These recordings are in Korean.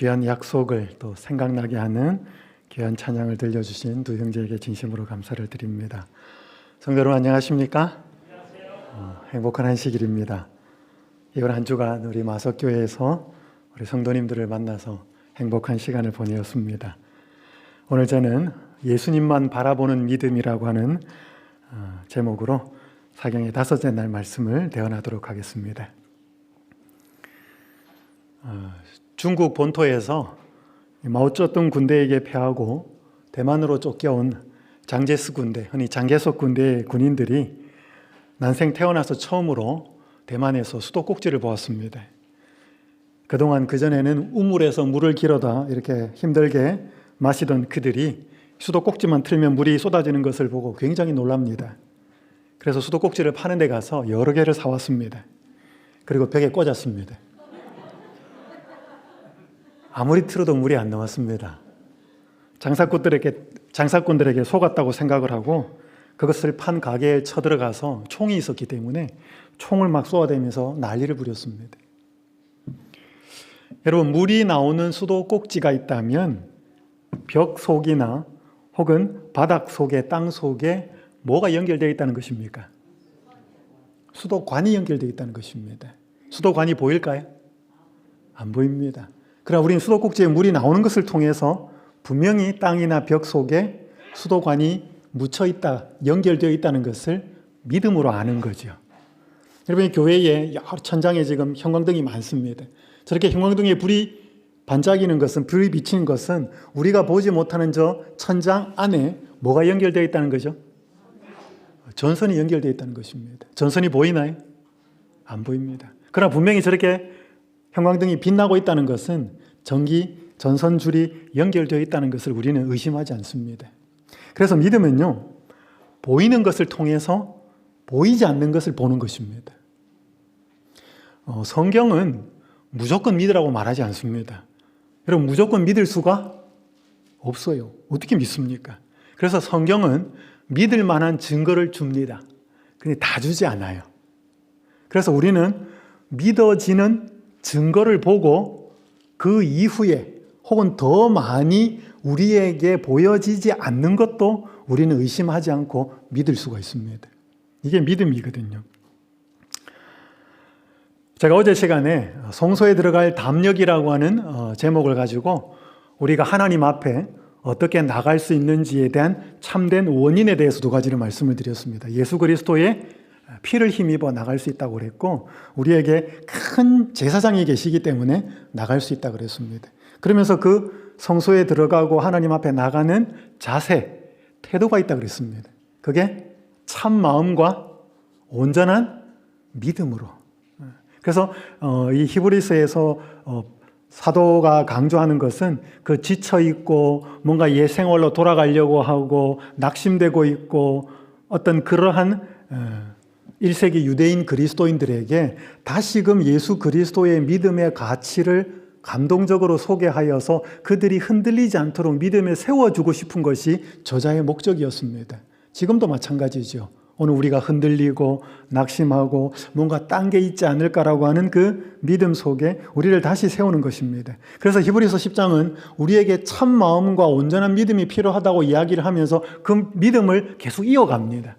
귀한 약속을 또 생각나게 하는 귀한 찬양을 들려주신 두 형제에게 진심으로 감사를 드립니다. 성도 여러분 안녕하십니까? 행복한 안식일입니다. 이번 한 주간 우리 마석교회에서 우리 성도님들을 만나서 행복한 시간을 보내었습니다. 오늘 저는 예수님만 바라보는 믿음이라고 하는 제목으로 사경의 다섯째 날 말씀을 대언하도록 하겠습니다. 중국 본토에서 마오쩌둥 군대에게 패하고 대만으로 쫓겨온 장제스 군대, 흔히 장개석 군대의 군인들이 난생 태어나서 처음으로 대만에서 수도 꼭지를 보았습니다. 그동안 그전에는 우물에서 물을 길어다 이렇게 힘들게 마시던 그들이 수도 꼭지만 틀면 물이 쏟아지는 것을 보고 굉장히 놀랍니다. 그래서 수도 꼭지를 파는 데 가서 여러 개를 사왔습니다. 그리고 벽에 꽂았습니다. 아무리 틀어도 물이 안 나왔습니다. 장사꾼들에게 속았다고 생각을 하고 그것을 판 가게에 쳐들어가서 총이 있었기 때문에 총을 막 쏘아대면서 난리를 부렸습니다. 여러분, 물이 나오는 수도 꼭지가 있다면 벽 속이나 혹은 바닥 속에, 땅 속에 뭐가 연결되어 있다는 것입니까? 수도관이 연결되어 있다는 것입니다. 수도관이 보일까요? 안 보입니다. 그러나 우리는 수도 꼭지에 물이 나오는 것을 통해서 분명히 땅이나 벽 속에 수도관이 묻혀 있다, 연결되어 있다는 것을 믿음으로 아는 거죠. 여러분, 교회에 여러 천장에 지금 형광등이 많습니다. 저렇게 형광등에 불이 반짝이는 것은, 불이 비치는 것은 우리가 보지 못하는 저 천장 안에 뭐가 연결되어 있다는 거죠? 전선이 연결되어 있다는 것입니다. 전선이 보이나요? 안 보입니다. 그러나 분명히 저렇게 형광등이 빛나고 있다는 것은 전기, 전선줄이 연결되어 있다는 것을 우리는 의심하지 않습니다. 그래서 믿음은요, 보이는 것을 통해서 보이지 않는 것을 보는 것입니다. 성경은 무조건 믿으라고 말하지 않습니다. 여러분, 무조건 믿을 수가 없어요. 어떻게 믿습니까? 그래서 성경은 믿을 만한 증거를 줍니다. 근데 다 주지 않아요. 그래서 우리는 믿어지는 증거를 보고 그 이후에 혹은 더 많이 우리에게 보여지지 않는 것도 우리는 의심하지 않고 믿을 수가 있습니다. 이게 믿음이거든요. 제가 어제 시간에 성소에 들어갈 담력이라고 하는 제목을 가지고 우리가 하나님 앞에 어떻게 나갈 수 있는지에 대한 참된 원인에 대해서 두 가지를 말씀을 드렸습니다. 예수 그리스도의 피를 힘입어 나갈 수 있다고 그랬고, 우리에게 큰 제사장이 계시기 때문에 나갈 수 있다고 그랬습니다. 그러면서 그 성소에 들어가고 하나님 앞에 나가는 자세, 태도가 있다고 그랬습니다. 그게 참 마음과 온전한 믿음으로. 그래서 이 히브리서에서 사도가 강조하는 것은 그 지쳐있고 뭔가 옛 생활로 돌아가려고 하고 낙심되고 있고 어떤 그러한 1세기 유대인 그리스도인들에게 다시금 예수 그리스도의 믿음의 가치를 감동적으로 소개하여서 그들이 흔들리지 않도록 믿음에 세워주고 싶은 것이 저자의 목적이었습니다. 지금도 마찬가지죠. 오늘 우리가 흔들리고 낙심하고 뭔가 딴 게 있지 않을까라고 하는 그 믿음 속에 우리를 다시 세우는 것입니다. 그래서 히브리서 10장은 우리에게 참 마음과 온전한 믿음이 필요하다고 이야기를 하면서 그 믿음을 계속 이어갑니다.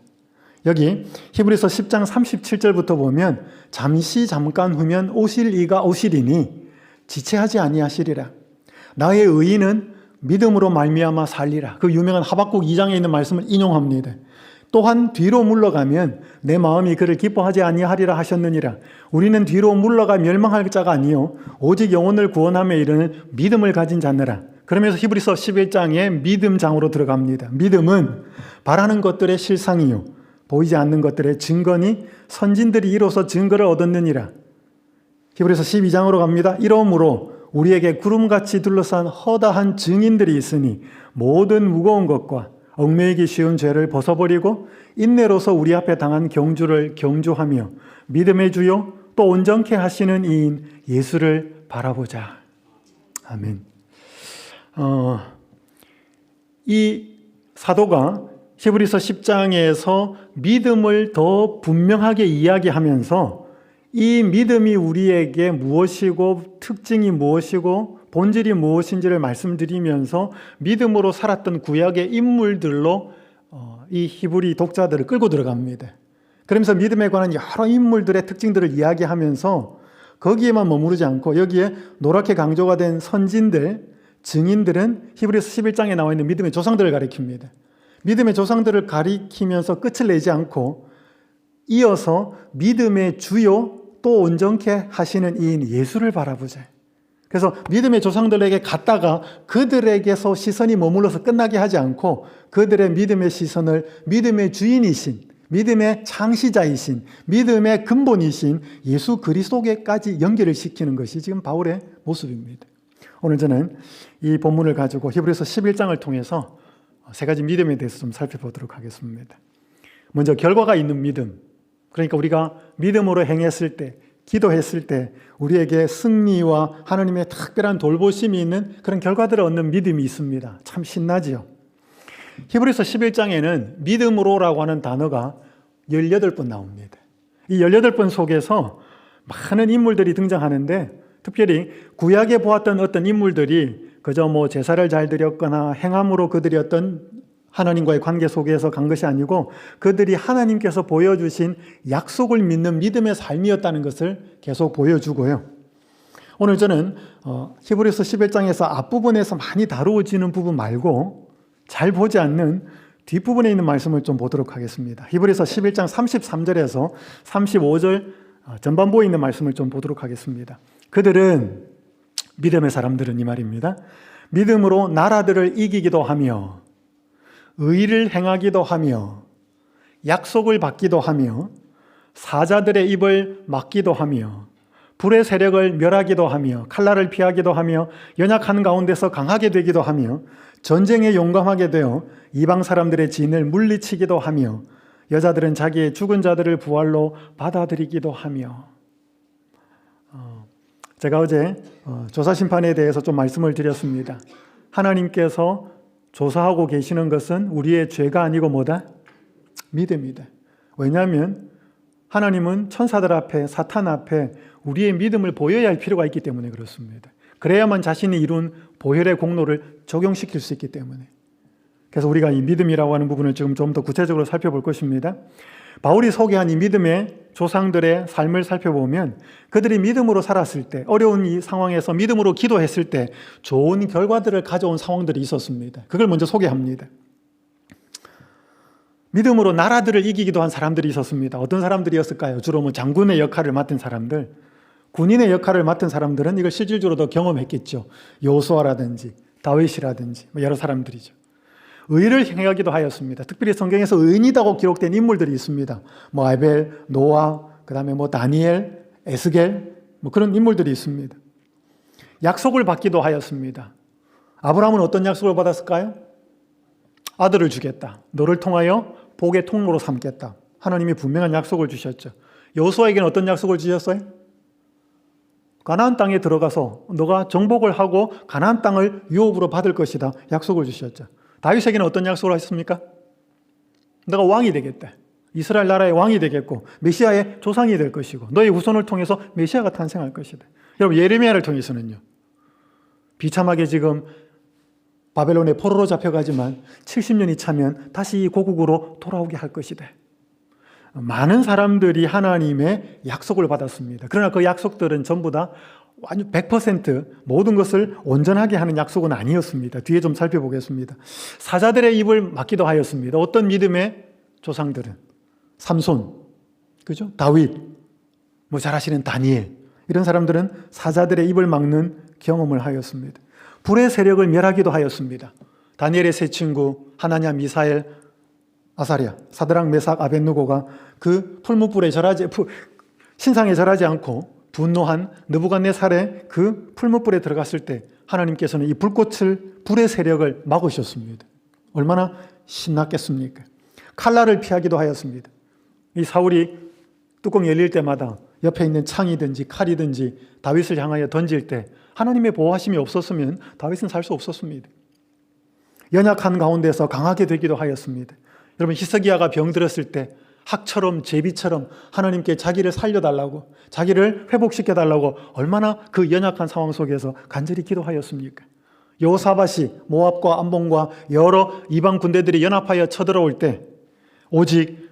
여기 히브리서 10장 37절부터 보면 잠깐 후면 오실 이가 오시리니 지체하지 아니하시리라. 나의 의인은 믿음으로 말미암아 살리라. 그 유명한 하박국 2장에 있는 말씀을 인용합니다. 또한 뒤로 물러가면 내 마음이 그를 기뻐하지 아니하리라 하셨느니라. 우리는 뒤로 물러가 멸망할 자가 아니요 오직 영혼을 구원함에 이르는 믿음을 가진 자느라. 그러면서 히브리서 11장에 믿음장으로 들어갑니다. 믿음은 바라는 것들의 실상이요 보이지 않는 것들의 증거니 선진들이 이로써 증거를 얻었느니라. 히브리서 12장으로 갑니다. 이러므로 우리에게 구름같이 둘러싼 허다한 증인들이 있으니 모든 무거운 것과 얽매이기 쉬운 죄를 벗어버리고 인내로서 우리 앞에 당한 경주를 경주하며 믿음의 주요 또 온전케 하시는 이인 예수를 바라보자. 아멘. 이 사도가 히브리서 10장에서 믿음을 더 분명하게 이야기하면서 이 믿음이 우리에게 무엇이고 특징이 무엇이고 본질이 무엇인지를 말씀드리면서 믿음으로 살았던 구약의 인물들로 이 히브리 독자들을 끌고 들어갑니다. 그러면서 믿음에 관한 여러 인물들의 특징들을 이야기하면서 거기에만 머무르지 않고 여기에 노랗게 강조가 된 선진들, 증인들은 히브리서 11장에 나와 있는 믿음의 조상들을 가리킵니다. 믿음의 조상들을 가리키면서 끝을 내지 않고 이어서 믿음의 주요 또 온전케 하시는 이인 예수를 바라보자. 그래서 믿음의 조상들에게 갔다가 그들에게서 시선이 머물러서 끝나게 하지 않고 그들의 믿음의 시선을 믿음의 주인이신, 믿음의 창시자이신, 믿음의 근본이신 예수 그리스도께까지 연결을 시키는 것이 지금 바울의 모습입니다. 오늘 저는 이 본문을 가지고 히브리서 11장을 통해서 세 가지 믿음에 대해서 좀 살펴보도록 하겠습니다. 먼저 결과가 있는 믿음. 그러니까 우리가 믿음으로 행했을 때, 기도했을 때 우리에게 승리와 하나님의 특별한 돌보심이 있는 그런 결과들을 얻는 믿음이 있습니다. 참 신나지요. 히브리서 11장에는 믿음으로라고 하는 단어가 18번 나옵니다. 이 18번 속에서 많은 인물들이 등장하는데 특별히 구약에 보았던 어떤 인물들이 그저 제사를 잘 드렸거나 행함으로 그들이 어떤 하나님과의 관계 속에서 간 것이 아니고 그들이 하나님께서 보여주신 약속을 믿는 믿음의 삶이었다는 것을 계속 보여주고요. 오늘 저는 히브리서 11장에서 앞부분에서 많이 다루어지는 부분 말고 잘 보지 않는 뒷부분에 있는 말씀을 좀 보도록 하겠습니다. 히브리서 11장 33절에서 35절 전반부에 있는 말씀을 좀 보도록 하겠습니다. 그들은, 믿음의 사람들은 이 말입니다. 믿음으로 나라들을 이기기도 하며 의를 행하기도 하며 약속을 받기도 하며 사자들의 입을 막기도 하며 불의 세력을 멸하기도 하며 칼날을 피하기도 하며 연약한 가운데서 강하게 되기도 하며 전쟁에 용감하게 되어 이방 사람들의 진을 물리치기도 하며 여자들은 자기의 죽은 자들을 부활로 받아들이기도 하며. 제가 어제 조사심판에 대해서 좀 말씀을 드렸습니다. 하나님께서 조사하고 계시는 것은 우리의 죄가 아니고 뭐다? 믿음이다. 왜냐하면 하나님은 천사들 앞에, 사탄 앞에 우리의 믿음을 보여야 할 필요가 있기 때문에 그렇습니다. 그래야만 자신이 이룬 보혈의 공로를 적용시킬 수 있기 때문에. 그래서 우리가 이 믿음이라고 하는 부분을 지금 좀 더 구체적으로 살펴볼 것입니다. 바울이 소개한 이 믿음의 조상들의 삶을 살펴보면 그들이 믿음으로 살았을 때, 어려운 이 상황에서 믿음으로 기도했을 때 좋은 결과들을 가져온 상황들이 있었습니다. 그걸 먼저 소개합니다. 믿음으로 나라들을 이기기도 한 사람들이 있었습니다. 어떤 사람들이었을까요? 주로 장군의 역할을 맡은 사람들, 군인의 역할을 맡은 사람들은 이걸 실질적으로 더 경험했겠죠. 여호수아라든지 다윗이라든지 여러 사람들이죠. 의를 행하기도 하였습니다. 특별히 성경에서 의인이라고 기록된 인물들이 있습니다. 아벨, 노아, 그 다음에 다니엘, 에스겔, 그런 인물들이 있습니다. 약속을 받기도 하였습니다. 아브라함은 어떤 약속을 받았을까요? 아들을 주겠다. 너를 통하여 복의 통로로 삼겠다. 하나님이 분명한 약속을 주셨죠. 여호수아에게는 어떤 약속을 주셨어요? 가나안 땅에 들어가서 너가 정복을 하고 가나안 땅을 유업으로 받을 것이다. 약속을 주셨죠. 다윗에게는 어떤 약속을 하셨습니까? 너가 왕이 되겠다. 이스라엘 나라의 왕이 되겠고 메시아의 조상이 될 것이고 너의 후손을 통해서 메시아가 탄생할 것이다. 여러분, 예레미야를 통해서는요, 비참하게 지금 바벨론의 포로로 잡혀가지만 70년이 차면 다시 이 고국으로 돌아오게 할 것이다. 많은 사람들이 하나님의 약속을 받았습니다. 그러나 그 약속들은 전부 다 완전 100% 모든 것을 온전하게 하는 약속은 아니었습니다. 뒤에 좀 살펴보겠습니다. 사자들의 입을 막기도 하였습니다. 어떤 믿음의 조상들은 삼손, 그죠? 다윗, 잘 아시는 다니엘, 이런 사람들은 사자들의 입을 막는 경험을 하였습니다. 불의 세력을 멸하기도 하였습니다. 다니엘의 세 친구 하나냐, 미사엘, 아사랴, 사드락, 메삭, 아벳느고가 그 풀무불에 신상에 절하지 않고 분노한 느부갓네살의 그 풀무불에 들어갔을 때 하나님께서는 이 불의 세력을 막으셨습니다. 얼마나 신났겠습니까? 칼날을 피하기도 하였습니다. 이 사울이 뚜껑 열릴 때마다 옆에 있는 창이든지 칼이든지 다윗을 향하여 던질 때 하나님의 보호하심이 없었으면 다윗은 살 수 없었습니다. 연약한 가운데서 강하게 되기도 하였습니다. 여러분, 히스기야가 병들었을 때 학처럼 제비처럼 하나님께 자기를 살려달라고, 자기를 회복시켜달라고 얼마나 그 연약한 상황 속에서 간절히 기도하였습니까? 여호사밧이 모압과 암몬과 여러 이방 군대들이 연합하여 쳐들어올 때 오직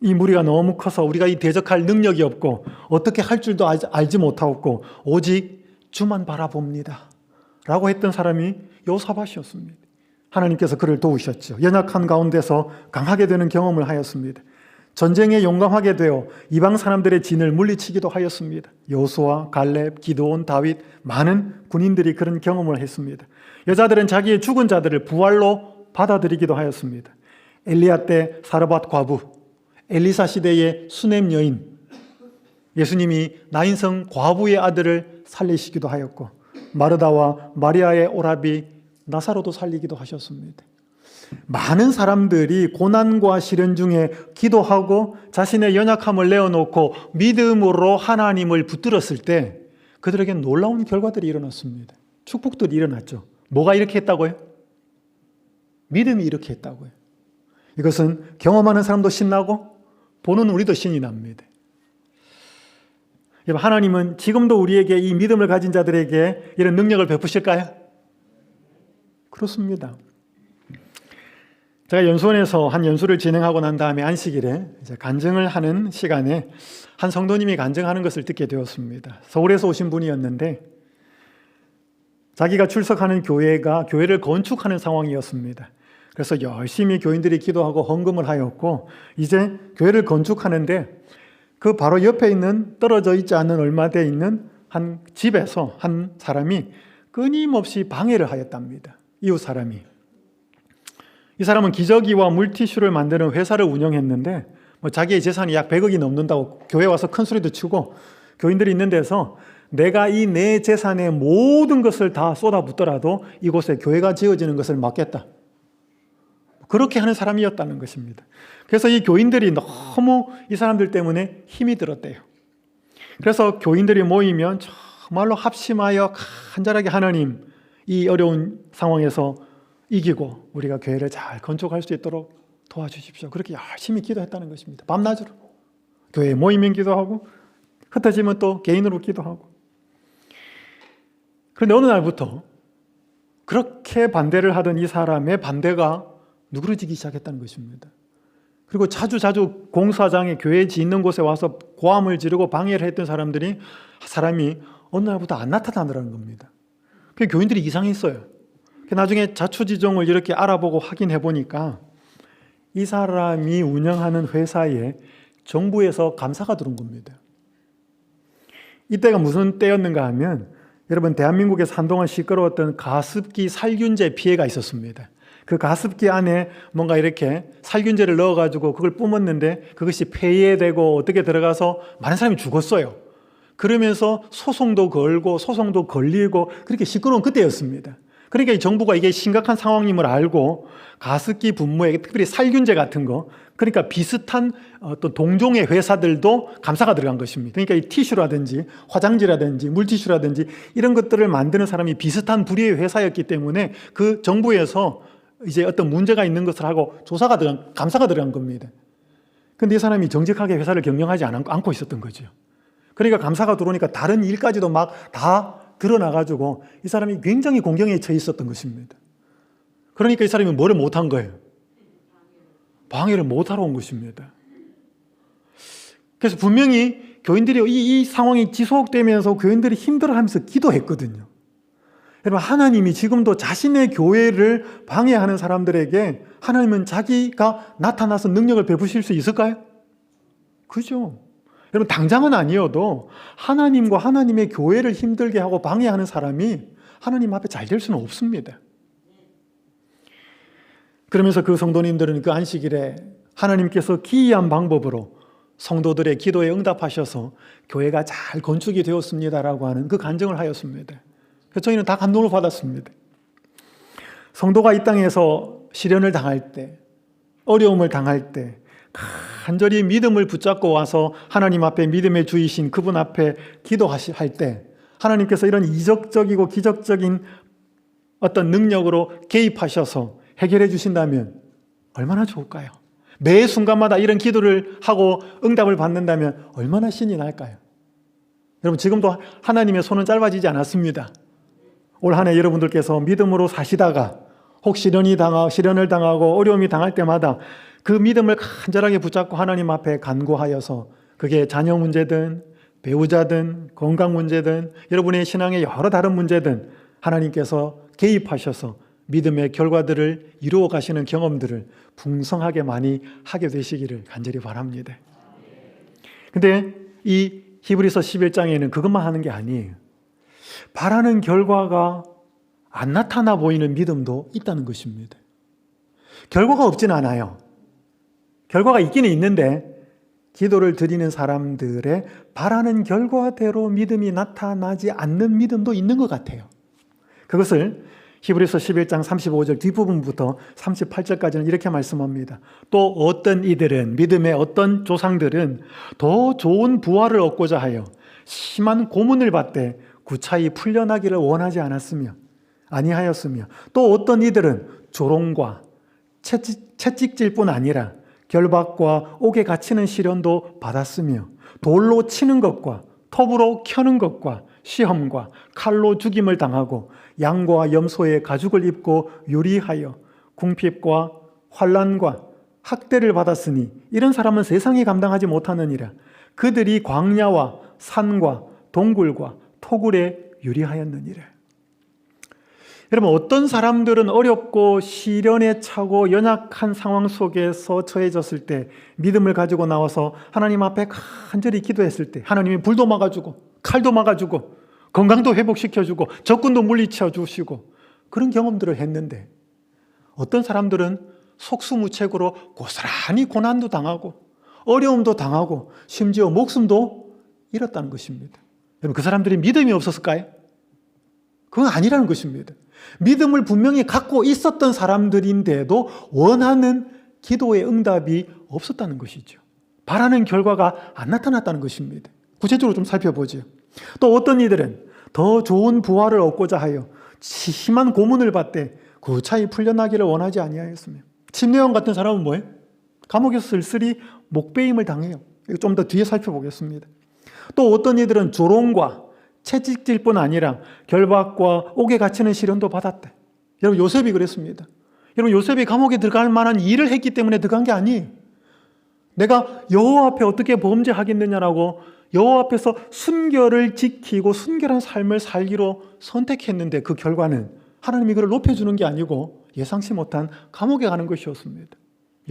이 무리가 너무 커서 우리가 이 대적할 능력이 없고 어떻게 할 줄도 알지 못하고 오직 주만 바라봅니다 라고 했던 사람이 여호사밧이었습니다. 하나님께서 그를 도우셨죠. 연약한 가운데서 강하게 되는 경험을 하였습니다. 전쟁에 용감하게 되어 이방 사람들의 진을 물리치기도 하였습니다. 여호수아, 갈렙, 기드온, 다윗, 많은 군인들이 그런 경험을 했습니다. 여자들은 자기의 죽은 자들을 부활로 받아들이기도 하였습니다. 엘리야 때 사르밧 과부, 엘리사 시대의 수넴 여인, 예수님이 나인성 과부의 아들을 살리시기도 하였고, 마르다와 마리아의 오라비 나사로도 살리기도 하셨습니다. 많은 사람들이 고난과 시련 중에 기도하고 자신의 연약함을 내어놓고 믿음으로 하나님을 붙들었을 때 그들에게 놀라운 결과들이 일어났습니다. 축복들이 일어났죠. 뭐가 이렇게 했다고요? 믿음이 이렇게 했다고요. 이것은 경험하는 사람도 신나고 보는 우리도 신이 납니다. 하나님은 지금도 우리에게 이 믿음을 가진 자들에게 이런 능력을 베푸실까요? 그렇습니다. 제가 연수원에서 한 연수를 진행하고 난 다음에 안식일에 이제 간증을 하는 시간에 한 성도님이 간증하는 것을 듣게 되었습니다. 서울에서 오신 분이었는데 자기가 출석하는 교회가 교회를 건축하는 상황이었습니다. 그래서 열심히 교인들이 기도하고 헌금을 하였고 이제 교회를 건축하는데 그 바로 옆에 있는 떨어져 있지 않은 얼마 돼 있는 한 집에서 한 사람이 끊임없이 방해를 하였답니다. 이웃 사람이. 이 사람은 기저귀와 물티슈를 만드는 회사를 운영했는데 자기의 재산이 약 100억이 넘는다고 교회 와서 큰 소리도 치고 교인들이 있는 데서 내가 이 내 재산의 모든 것을 다 쏟아붓더라도 이곳에 교회가 지어지는 것을 막겠다. 그렇게 하는 사람이었다는 것입니다. 그래서 이 교인들이 너무 이 사람들 때문에 힘이 들었대요. 그래서 교인들이 모이면 정말로 합심하여 간절하게 하나님, 이 어려운 상황에서 이기고 우리가 교회를 잘 건축할 수 있도록 도와주십시오. 그렇게 열심히 기도했다는 것입니다. 밤낮으로. 교회에 모이면 기도하고 흩어지면 또 개인으로 기도하고. 그런데 어느 날부터 그렇게 반대를 하던 이 사람의 반대가 누그러지기 시작했다는 것입니다. 그리고 자주 공사장에 교회 짓는 곳에 와서 고함을 지르고 방해를 했던 사람이 어느 날부터 안 나타나더라는 겁니다. 그 교인들이 이상했어요. 나중에 자초지종을 이렇게 알아보고 확인해 보니까 이 사람이 운영하는 회사에 정부에서 감사가 들어온 겁니다. 이때가 무슨 때였는가 하면 여러분 대한민국에서 한동안 시끄러웠던 가습기 살균제 피해가 있었습니다. 그 가습기 안에 뭔가 이렇게 살균제를 넣어가지고 그걸 뿜었는데 그것이 폐에 대고 어떻게 들어가서 많은 사람이 죽었어요. 그러면서 소송도 걸고 소송도 걸리고 그렇게 시끄러운 그때였습니다. 그러니까 이 정부가 이게 심각한 상황임을 알고 가습기 분무에 특별히 살균제 같은 거, 그러니까 비슷한 어떤 동종의 회사들도 감사가 들어간 것입니다. 그러니까 이 티슈라든지 화장지라든지 물티슈라든지 이런 것들을 만드는 사람이 비슷한 부류의 회사였기 때문에 그 정부에서 이제 어떤 문제가 있는 것을 하고 감사가 들어간 겁니다. 그런데 이 사람이 정직하게 회사를 경영하지 않고 있었던 거죠. 그러니까 감사가 들어오니까 다른 일까지도 막 다 드러나가지고 이 사람이 굉장히 공경에 처해 있었던 것입니다. 그러니까 이 사람이 뭐를 못한 거예요? 방해를 못하러 온 것입니다. 그래서 분명히 교인들이 이 상황이 지속되면서 교인들이 힘들어하면서 기도했거든요. 여러분, 하나님이 지금도 자신의 교회를 방해하는 사람들에게 하나님은 자기가 나타나서 능력을 베푸실 수 있을까요? 그죠? 여러분, 당장은 아니어도 하나님과 하나님의 교회를 힘들게 하고 방해하는 사람이 하나님 앞에 잘 될 수는 없습니다. 그러면서 그 성도님들은 그 안식일에 하나님께서 기이한 방법으로 성도들의 기도에 응답하셔서 교회가 잘 건축이 되었습니다라고 하는 그 간증을 하였습니다. 그래서 저희는 다 감동을 받았습니다. 성도가 이 땅에서 시련을 당할 때, 어려움을 당할 때 간절히 믿음을 붙잡고 와서 하나님 앞에 믿음의 주이신 그분 앞에 기도할 때 하나님께서 이런 이적적이고 기적적인 어떤 능력으로 개입하셔서 해결해 주신다면 얼마나 좋을까요? 매 순간마다 이런 기도를 하고 응답을 받는다면 얼마나 신이 날까요? 여러분, 지금도 하나님의 손은 짧아지지 않았습니다. 올 한 해 여러분들께서 믿음으로 사시다가 혹 시련을 당하고 어려움이 당할 때마다 그 믿음을 간절하게 붙잡고 하나님 앞에 간구하여서 그게 자녀 문제든 배우자든 건강 문제든 여러분의 신앙의 여러 다른 문제든 하나님께서 개입하셔서 믿음의 결과들을 이루어 가시는 경험들을 풍성하게 많이 하게 되시기를 간절히 바랍니다. 근데 이 히브리서 11장에는 그것만 하는 게 아니에요. 바라는 결과가 안 나타나 보이는 믿음도 있다는 것입니다. 결과가 없진 않아요. 결과가 있기는 있는데 기도를 드리는 사람들의 바라는 결과대로 믿음이 나타나지 않는 믿음도 있는 것 같아요. 그것을 히브리서 11장 35절 뒷부분부터 38절까지는 이렇게 말씀합니다. 또 어떤 이들은, 믿음의 어떤 조상들은 더 좋은 부활을 얻고자 하여 심한 고문을 받되 구차히 풀려나기를 원하지 아니하였으며 또 어떤 이들은 조롱과 채찍질뿐 아니라 결박과 옥에 갇히는 시련도 받았으며 돌로 치는 것과 톱으로 켜는 것과 시험과 칼로 죽임을 당하고 양과 염소의 가죽을 입고 유리하여 궁핍과 환난과 학대를 받았으니 이런 사람은 세상이 감당하지 못하느니라. 그들이 광야와 산과 동굴과 토굴에 유리하였느니라. 여러분, 어떤 사람들은 어렵고 시련에 차고 연약한 상황 속에서 처해졌을 때 믿음을 가지고 나와서 하나님 앞에 간절히 기도했을 때 하나님이 불도 막아주고 칼도 막아주고 건강도 회복시켜주고 적군도 물리쳐 주시고 그런 경험들을 했는데 어떤 사람들은 속수무책으로 고스란히 고난도 당하고 어려움도 당하고 심지어 목숨도 잃었다는 것입니다. 여러분, 그 사람들이 믿음이 없었을까요? 그건 아니라는 것입니다. 믿음을 분명히 갖고 있었던 사람들인데도 원하는 기도의 응답이 없었다는 것이죠. 바라는 결과가 안 나타났다는 것입니다. 구체적으로 좀 살펴보죠. 또 어떤 이들은 더 좋은 부활을 얻고자 하여 심한 고문을 받되 구차히 풀려나기를 원하지 아니하였으며 침례원 같은 사람은 뭐예요? 감옥에서 쓸쓸히 목베임을 당해요. 이거 좀 더 뒤에 살펴보겠습니다. 또 어떤 이들은 조롱과 채찍질뿐 아니라 결박과 옥에 갇히는 시련도 받았대. 여러분, 요셉이 그랬습니다. 여러분, 요셉이 감옥에 들어갈 만한 일을 했기 때문에 들어간 게 아니에요. 내가 여호와 앞에 어떻게 범죄하겠느냐라고 여호와 앞에서 순결을 지키고 순결한 삶을 살기로 선택했는데 그 결과는 하나님이 그를 높여주는 게 아니고 예상치 못한 감옥에 가는 것이었습니다.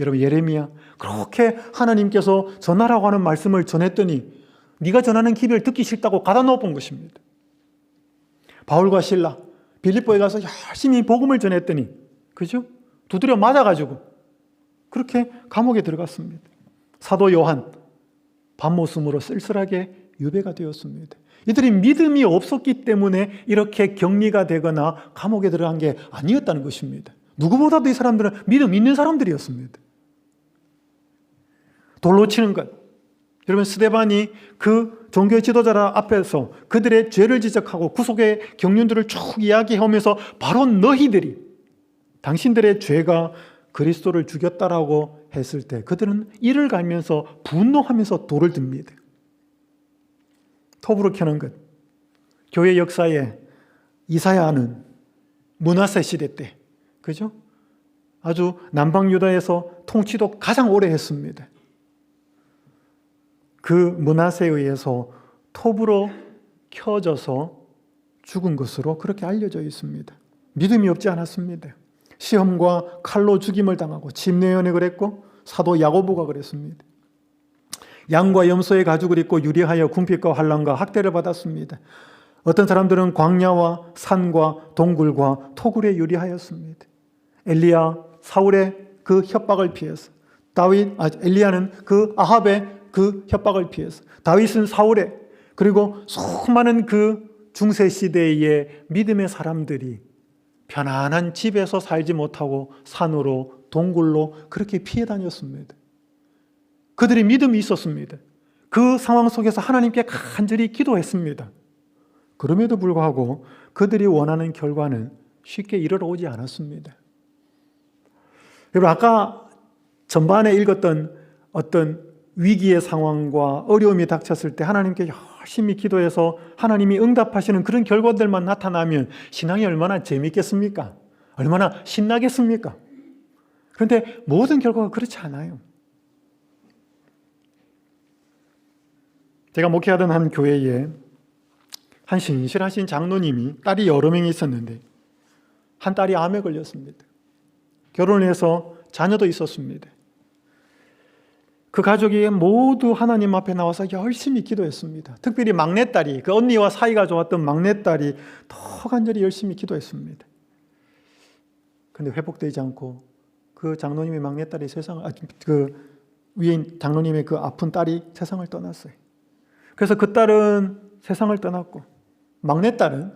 여러분, 예레미야 그렇게 하나님께서 전하라고 하는 말씀을 전했더니 네가 전하는 기별을 듣기 싫다고 가다 놓은 것입니다. 바울과 실라 빌립보에 가서 열심히 복음을 전했더니 그죠? 두드려 맞아가지고 그렇게 감옥에 들어갔습니다. 사도 요한 밤모습으로 쓸쓸하게 유배가 되었습니다. 이들이 믿음이 없었기 때문에 이렇게 격리가 되거나 감옥에 들어간 게 아니었다는 것입니다. 누구보다도 이 사람들은 믿음 있는 사람들이었습니다. 돌로 치는 것. 여러분, 스데반이 그 종교 지도자 앞에서 그들의 죄를 지적하고 구속의 경륜들을 쭉 이야기하면서 바로 너희들이 당신들의 죄가 그리스도를 죽였다라고 했을 때 그들은 이를 갈면서 분노하면서 돌을 듭니다. 톱으로 켜는 것. 교회 역사에 이사야는 므낫세 시대 때, 그죠? 아주 남방 유다에서 통치도 가장 오래 했습니다. 그 므낫세에 의해서 톱으로 켜져서 죽은 것으로 그렇게 알려져 있습니다. 믿음이 없지 않았습니다. 시험과 칼로 죽임을 당하고 침례원이 그랬고 사도 야고보가 그랬습니다. 양과 염소의 가죽을 입고 유리하여 궁핍과 환난과 학대를 받았습니다. 어떤 사람들은 광야와 산과 동굴과 토굴에 유리하였습니다. 엘리야 사울의 그 협박을 피해서 엘리야는 그 아합의 그 협박을 피해서 다윗은 사울의 그리고 수많은 그 중세 시대의 믿음의 사람들이 편안한 집에서 살지 못하고 산으로 동굴로 그렇게 피해 다녔습니다. 그들이 믿음이 있었습니다. 그 상황 속에서 하나님께 간절히 기도했습니다. 그럼에도 불구하고 그들이 원하는 결과는 쉽게 이르러 오지 않았습니다. 여러분, 아까 전반에 읽었던 어떤 위기의 상황과 어려움이 닥쳤을 때 하나님께 열심히 기도해서 하나님이 응답하시는 그런 결과들만 나타나면 신앙이 얼마나 재미있겠습니까? 얼마나 신나겠습니까? 그런데 모든 결과가 그렇지 않아요. 제가 목회하던 한 교회에 한 신실하신 장로님이 딸이 여러 명이 있었는데 한 딸이 암에 걸렸습니다. 결혼을 해서 자녀도 있었습니다. 그 가족이 모두 하나님 앞에 나와서 열심히 기도했습니다. 특별히 막내딸이, 그 언니와 사이가 좋았던 막내딸이 더 간절히 열심히 기도했습니다. 그런데 회복되지 않고 그 장로님의 막내딸이 그 위인 장로님의 그 아픈 딸이 세상을 떠났어요. 그래서 그 딸은 세상을 떠났고 막내딸은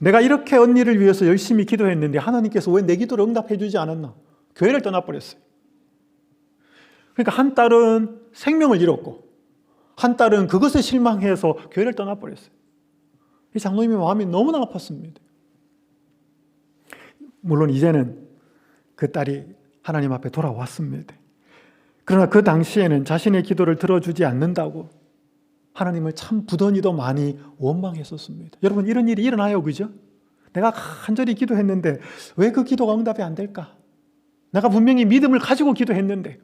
내가 이렇게 언니를 위해서 열심히 기도했는데 하나님께서 왜 내 기도를 응답해 주지 않았나? 교회를 떠나버렸어요. 그러니까 한 딸은 생명을 잃었고 한 딸은 그것에 실망해서 교회를 떠나버렸어요. 이 장로님의 마음이 너무나 아팠습니다. 물론 이제는 그 딸이 하나님 앞에 돌아왔습니다. 그러나 그 당시에는 자신의 기도를 들어주지 않는다고 하나님을 참 부더니도 많이 원망했었습니다. 여러분, 이런 일이 일어나요, 그죠? 내가 간절히 기도했는데 왜 그 기도가 응답이 안 될까? 내가 분명히 믿음을 가지고 기도했는데.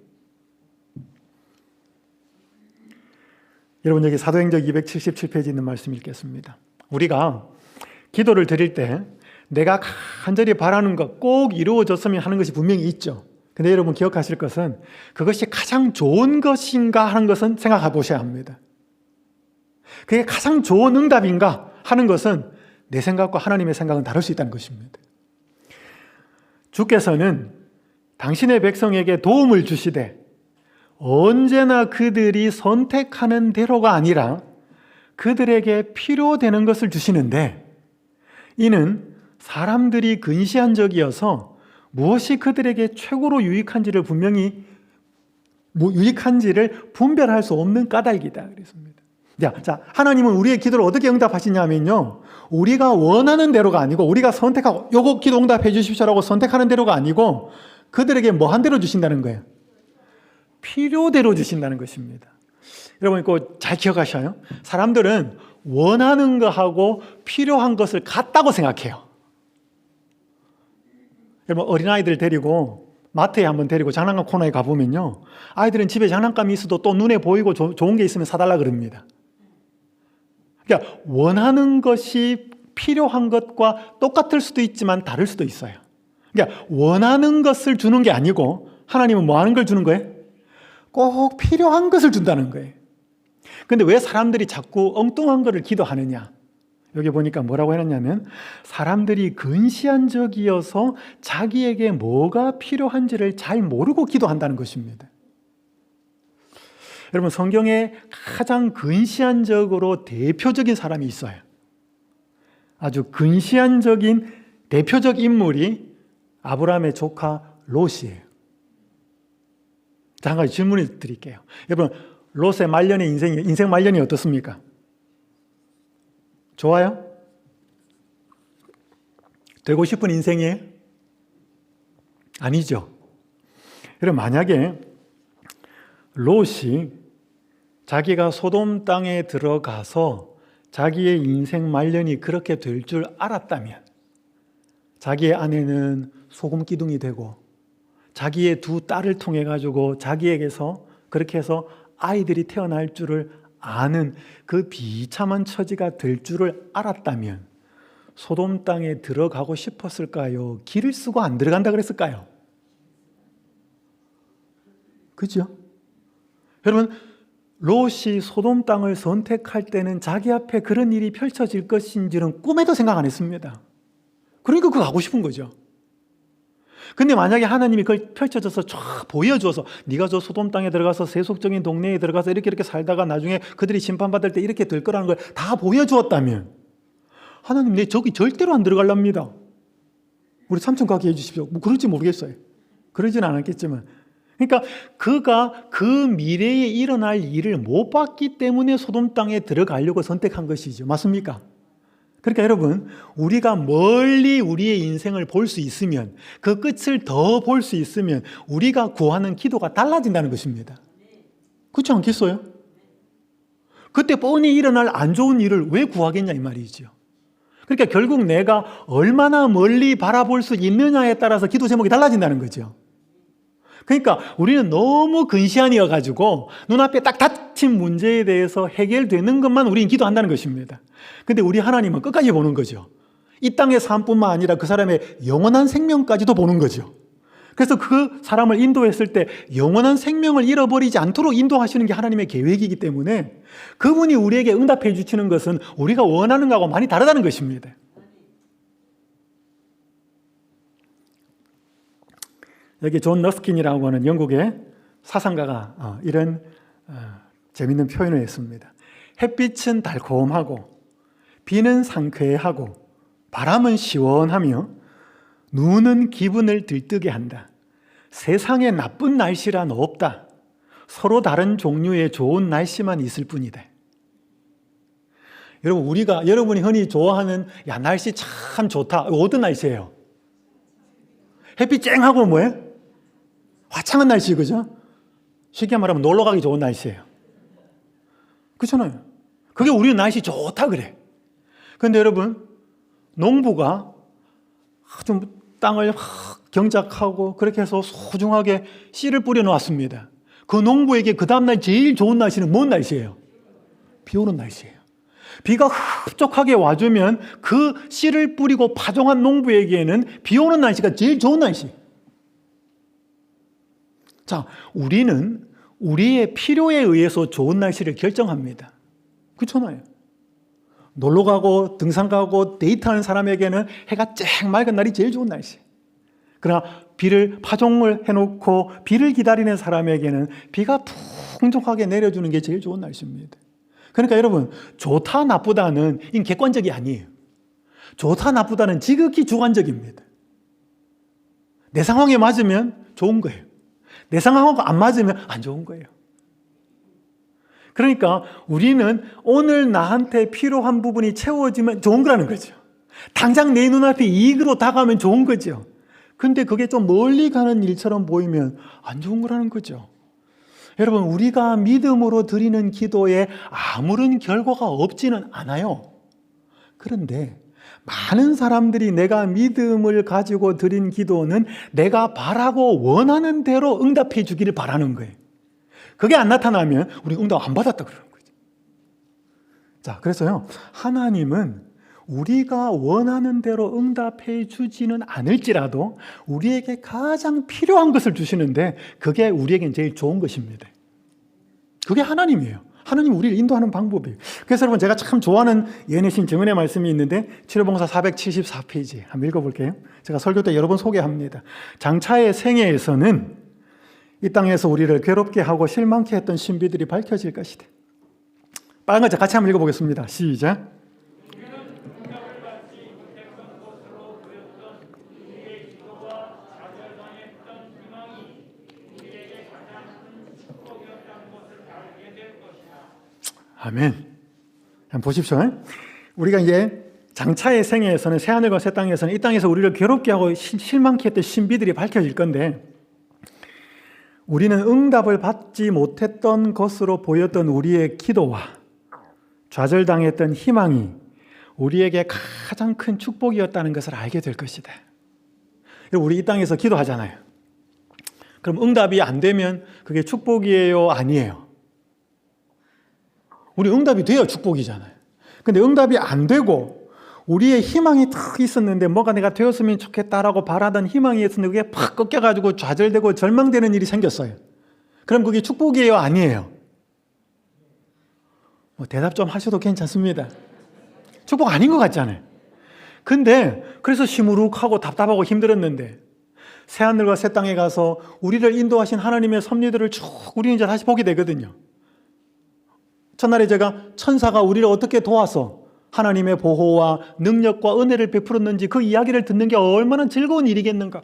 여러분, 여기 사도행전 277페이지 있는 말씀 읽겠습니다. 우리가 기도를 드릴 때 내가 간절히 바라는 것 꼭 이루어졌으면 하는 것이 분명히 있죠. 근데 여러분 기억하실 것은 그것이 가장 좋은 것인가 하는 것은 생각해 보셔야 합니다. 그게 가장 좋은 응답인가 하는 것은 내 생각과 하나님의 생각은 다를 수 있다는 것입니다. 주께서는 당신의 백성에게 도움을 주시되 언제나 그들이 선택하는 대로가 아니라 그들에게 필요되는 것을 주시는데 이는 사람들이 근시한 적이어서 무엇이 그들에게 최고로 유익한지를 분별할 수 없는 까닭이다 그랬습니다. 자, 하나님은 우리의 기도를 어떻게 응답하시냐면요, 우리가 원하는 대로가 아니고 우리가 선택하고 요거 기도 응답해 주십시오라고 선택하는 대로가 아니고 그들에게 뭐 한 대로 주신다는 거예요. 필요대로 주신다는 것입니다. 여러분 꼭 잘 기억하셔요. 사람들은 원하는 것하고 필요한 것을 같다고 생각해요. 여러분 어린아이들 데리고 마트에 한번 데리고 장난감 코너에 가보면요, 아이들은 집에 장난감이 있어도 또 눈에 보이고 좋은 게 있으면 사달라 그럽니다. 그러니까 원하는 것이 필요한 것과 똑같을 수도 있지만 다를 수도 있어요. 그러니까 원하는 것을 주는 게 아니고 하나님은 뭐 하는 걸 주는 거예요? 꼭 필요한 것을 준다는 거예요. 그런데 왜 사람들이 자꾸 엉뚱한 것을 기도하느냐? 여기 보니까 뭐라고 해놨냐면 사람들이 근시한 적이어서 자기에게 뭐가 필요한지를 잘 모르고 기도한다는 것입니다. 여러분 성경에 가장 근시한 적으로 대표적인 사람이 있어요. 아주 근시안적인 대표적 인물이 아브라함의 조카 롯이에요. 자, 한 가지 질문을 드릴게요. 여러분, 롯의 말년의 인생 말년이 어떻습니까? 좋아요? 되고 싶은 인생이에요? 아니죠. 여러분, 만약에 롯이 자기가 소돔 땅에 들어가서 자기의 인생 말년이 그렇게 될 줄 알았다면 자기의 아내는 소금 기둥이 되고 자기의 두 딸을 통해 가지고 자기에게서 그렇게 해서 아이들이 태어날 줄을 아는 그 비참한 처지가 될 줄을 알았다면 소돔 땅에 들어가고 싶었을까요? 길을 쓰고 안 들어간다 그랬을까요? 그죠? 여러분, 롯이 소돔 땅을 선택할 때는 자기 앞에 그런 일이 펼쳐질 것인지는 꿈에도 생각 안 했습니다. 그러니까 그거 가고 싶은 거죠. 근데 만약에 하나님이 그걸 펼쳐져서 쫙 보여줘서 네가 저 소돔 땅에 들어가서 세속적인 동네에 들어가서 이렇게 살다가 나중에 그들이 심판받을 때 이렇게 될 거라는 걸 다 보여주었다면 하나님 내 저기 절대로 안 들어갈랍니다. 우리 삼촌 가게 해주십시오. 뭐 그럴지 모르겠어요. 그러진 않았겠지만 그러니까 그가 그 미래에 일어날 일을 못 봤기 때문에 소돔 땅에 들어가려고 선택한 것이죠. 맞습니까? 그러니까 여러분, 우리가 멀리 우리의 인생을 볼 수 있으면, 그 끝을 더 볼 수 있으면 우리가 구하는 기도가 달라진다는 것입니다. 그렇지 않겠어요? 그때 뻔히 일어날 안 좋은 일을 왜 구하겠냐 이 말이죠. 그러니까 결국 내가 얼마나 멀리 바라볼 수 있느냐에 따라서 기도 제목이 달라진다는 거죠. 그러니까 우리는 너무 근시안이어 가지고 눈앞에 딱 닥친 문제에 대해서 해결되는 것만 우리는 기도한다는 것입니다. 근데 우리 하나님은 끝까지 보는 거죠. 이 땅의 삶뿐만 아니라 그 사람의 영원한 생명까지도 보는 거죠. 그래서 그 사람을 인도했을 때 영원한 생명을 잃어버리지 않도록 인도하시는 게 하나님의 계획이기 때문에 그분이 우리에게 응답해 주시는 것은 우리가 원하는 것하고 많이 다르다는 것입니다. 여기 존 러스킨이라고 하는 영국의 사상가가 이런 재미있는 표현을 했습니다. 햇빛은 달콤하고 비는 상쾌하고 바람은 시원하며 눈은 기분을 들뜨게 한다. 세상에 나쁜 날씨란 없다. 서로 다른 종류의 좋은 날씨만 있을 뿐이다. 여러분, 여러분이 흔히 좋아하는 날씨 참 좋다. 어떤 날씨예요? 햇빛 쨍하고 뭐예요? 화창한 날씨, 그죠? 쉽게 말하면 놀러 가기 좋은 날씨예요. 그렇잖아요. 그게 우리는 날씨 좋다 그래. 그런데 여러분, 농부가 좀 땅을 경작하고 그렇게 해서 소중하게 씨를 뿌려 놓았습니다. 그 농부에게 그 다음날 제일 좋은 날씨는 뭔 날씨예요? 비 오는 날씨예요. 비가 흡족하게 와주면 그 씨를 뿌리고 파종한 농부에게는 비 오는 날씨가 제일 좋은 날씨. 자, 우리는 우리의 필요에 의해서 좋은 날씨를 결정합니다. 그렇잖아요. 놀러 가고 등산 가고 데이트하는 사람에게는 해가 쨍 맑은 날이 제일 좋은 날씨. 그러나 파종을 해놓고 비를 기다리는 사람에게는 비가 풍족하게 내려주는 게 제일 좋은 날씨입니다. 그러니까 여러분, 좋다 나쁘다는 객관적이 아니에요. 좋다 나쁘다는 지극히 주관적입니다. 내 상황에 맞으면 좋은 거예요. 내 상황하고 안 맞으면 안 좋은 거예요. 그러니까 우리는 오늘 나한테 필요한 부분이 채워지면 좋은 거라는 거죠. 당장 내 눈앞에 이익으로 다가오면 좋은 거죠. 근데 그게 좀 멀리 가는 일처럼 보이면 안 좋은 거라는 거죠. 여러분, 우리가 믿음으로 드리는 기도에 아무런 결과가 없지는 않아요. 그런데 많은 사람들이 내가 믿음을 가지고 드린 기도는 내가 바라고 원하는 대로 응답해 주기를 바라는 거예요. 그게 안 나타나면 우리 응답 안 받았다 그러는 거죠. 자, 그래서요, 하나님은 우리가 원하는 대로 응답해 주지는 않을지라도 우리에게 가장 필요한 것을 주시는데 그게 우리에겐 제일 좋은 것입니다. 그게 하나님이에요. 하나님 우리를 인도하는 방법이에요. 그래서 여러분, 제가 참 좋아하는 예내신 증언의 말씀이 있는데 치료봉사 474페이지 한번 읽어볼게요. 제가 설교 때 여러 번 소개합니다. 장차의 생애에서는 이 땅에서 우리를 괴롭게 하고 실망케 했던 신비들이 밝혀질 것이다. 빨간 거 같이 한번 읽어보겠습니다. 시작. 아멘. 한번 보십시오. 우리가 이제 장차의 생애에서는, 새하늘과 새 땅에서는 이 땅에서 우리를 괴롭게 하고 실망케 했던 신비들이 밝혀질 건데, 우리는 응답을 받지 못했던 것으로 보였던 우리의 기도와 좌절당했던 희망이 우리에게 가장 큰 축복이었다는 것을 알게 될 것이다. 우리 이 땅에서 기도하잖아요. 그럼 응답이 안 되면 그게 축복이에요? 아니에요? 우리 응답이 돼야 축복이잖아요. 근데 응답이 안 되고 우리의 희망이 탁 있었는데 뭐가 내가 되었으면 좋겠다라고 바라던 희망이 있었는데 그게 팍 꺾여가지고 좌절되고 절망되는 일이 생겼어요. 그럼 그게 축복이에요? 아니에요? 대답 좀 하셔도 괜찮습니다. 축복 아닌 것 같잖아요. 근데 그래서 시무룩하고 답답하고 힘들었는데 새하늘과 새 땅에 가서 우리를 인도하신 하나님의 섭리들을 쭉 우리는 이제 다시 보게 되거든요. 첫날에 제가 천사가 우리를 어떻게 도와서 하나님의 보호와 능력과 은혜를 베풀었는지 그 이야기를 듣는 게 얼마나 즐거운 일이겠는가.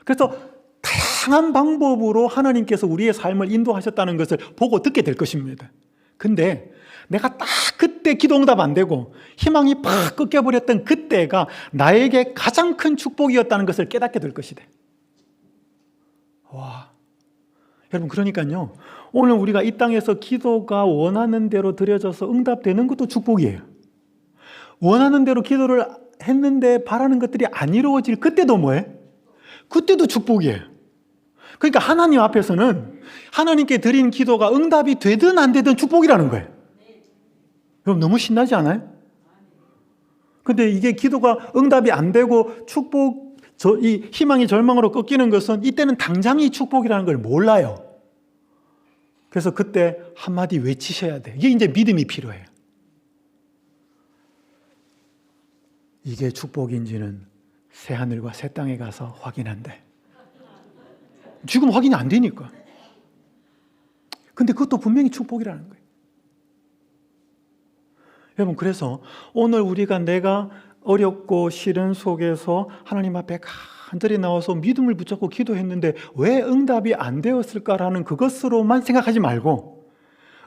그래서 다양한 방법으로 하나님께서 우리의 삶을 인도하셨다는 것을 보고 듣게 될 것입니다. 근데 내가 딱 그때 기도 응답 안 되고 희망이 팍 꺾여버렸던 그때가 나에게 가장 큰 축복이었다는 것을 깨닫게 될 것이다. 와, 여러분, 그러니까요, 오늘 우리가 이 땅에서 기도가 원하는 대로 드려져서 응답되는 것도 축복이에요. 원하는 대로 기도를 했는데 바라는 것들이 안 이루어질 그때도 뭐예요? 그때도 축복이에요. 그러니까 하나님 앞에서는 하나님께 드린 기도가 응답이 되든 안 되든 축복이라는 거예요. 여러분, 너무 신나지 않아요? 근데 이게 기도가 응답이 안 되고 이 희망이 절망으로 꺾이는 것은 이때는 당장이 축복이라는 걸 몰라요. 그래서 그때 한마디 외치셔야 돼요. 이게 이제 믿음이 필요해요. 이게 축복인지는 새하늘과 새 땅에 가서 확인한대. 지금 확인이 안 되니까. 근데 그것도 분명히 축복이라는 거예요. 여러분, 그래서 오늘 우리가 내가 어렵고 시련 속에서 하나님 앞에 간절히 나와서 믿음을 붙잡고 기도했는데 왜 응답이 안 되었을까라는 그것으로만 생각하지 말고,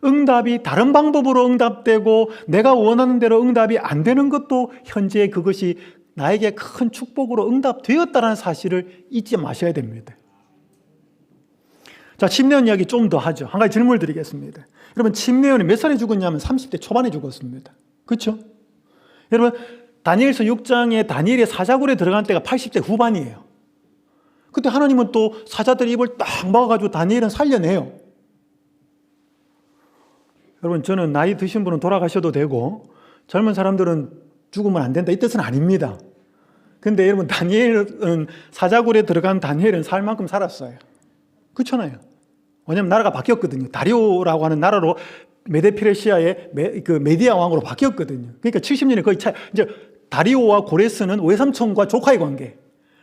응답이 다른 방법으로 응답되고 내가 원하는 대로 응답이 안 되는 것도 현재 그것이 나에게 큰 축복으로 응답되었다는 사실을 잊지 마셔야 됩니다. 자, 침례원 이야기 좀 더 하죠. 한 가지 질문을 드리겠습니다. 여러분, 침례원이 몇 살에 죽었냐면 30대 초반에 죽었습니다. 그렇죠? 여러분, 다니엘서 6장에 다니엘이 사자굴에 들어간 때가 80대 후반이에요. 그때 하나님은 또 사자들의 입을 딱 막아가지고 다니엘은 살려내요. 여러분, 저는 나이 드신 분은 돌아가셔도 되고 젊은 사람들은 죽으면 안 된다 이 뜻은 아닙니다. 근데 여러분, 다니엘은 사자굴에 들어간 다니엘은 살 만큼 살았어요. 그렇잖아요. 왜냐하면 나라가 바뀌었거든요. 다리오라고 하는 나라로 메데페르시아의 메디아 왕으로 바뀌었거든요. 그러니까 70년이 거의 이제 다리오와 고레스는 외삼촌과 조카의 관계.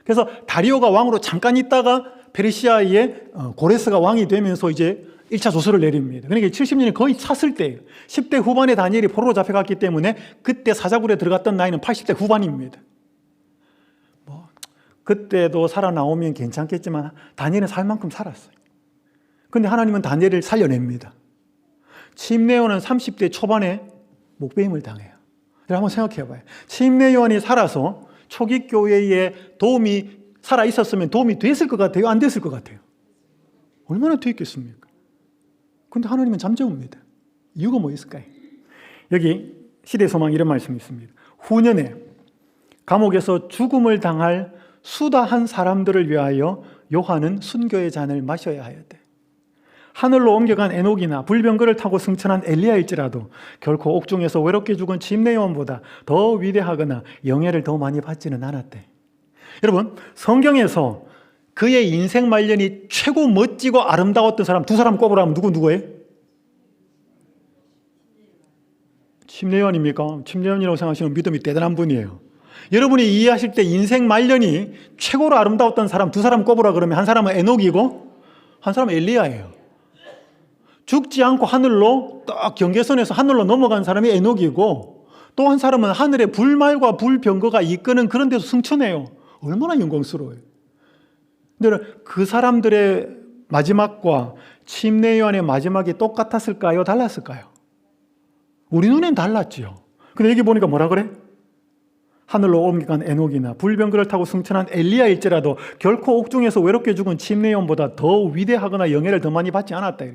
그래서 다리오가 왕으로 잠깐 있다가 페르시아의 고레스가 왕이 되면서 이제 1차 조서를 내립니다. 그러니까 70년이 거의 찼을 때예요. 10대 후반에 다니엘이 포로로 잡혀갔기 때문에 그때 사자굴에 들어갔던 나이는 80대 후반입니다. 그때도 살아나오면 괜찮겠지만 다니엘은 살 만큼 살았어요. 근데 하나님은 다니엘을 살려냅니다. 침례요한은 30대 초반에 목배임을 당해요. 한번 생각해 봐요. 침례요한이 살아서 초기 교회에 도움이 살아 있었으면 도움이 됐을 것 같아요? 안 됐을 것 같아요? 얼마나 됐겠습니까? 근데 하나님은 잠재웁니다. 이유가 뭐 있을까요? 여기 시대 소망 이런 말씀이 있습니다. 후년에 감옥에서 죽음을 당할 수다한 사람들을 위하여 요한은 순교의 잔을 마셔야 하였대. 하늘로 옮겨간 에녹이나 불병거를 타고 승천한 엘리야일지라도 결코 옥중에서 외롭게 죽은 침례요한보다 더 위대하거나 영예를 더 많이 받지는 않았대. 여러분, 성경에서 그의 인생 말년이 최고 멋지고 아름다웠던 사람 두 사람 꼽으라면 누구예요? 침례요한입니까? 침례요한이라고 생각하시는 믿음이 대단한 분이에요. 여러분이 이해하실 때 인생 말년이 최고로 아름다웠던 사람 두 사람 꼽으라 그러면 한 사람은 에녹이고 한 사람은 엘리야예요. 죽지 않고 하늘로 딱 경계선에서 하늘로 넘어간 사람이 에녹이고 또 한 사람은 하늘에 불말과 불병거가 이끄는 그런 데서 승천해요. 얼마나 영광스러워요. 근데 그 사람들의 마지막과 침례요한의 마지막이 똑같았을까요? 달랐을까요? 우리 눈엔 달랐죠. 근데 여기 보니까 뭐라 그래? 하늘로 옮겨간 에녹이나 불병거를 타고 승천한 엘리야일지라도 결코 옥중에서 외롭게 죽은 침례요한보다 더 위대하거나 영예를 더 많이 받지 않았다.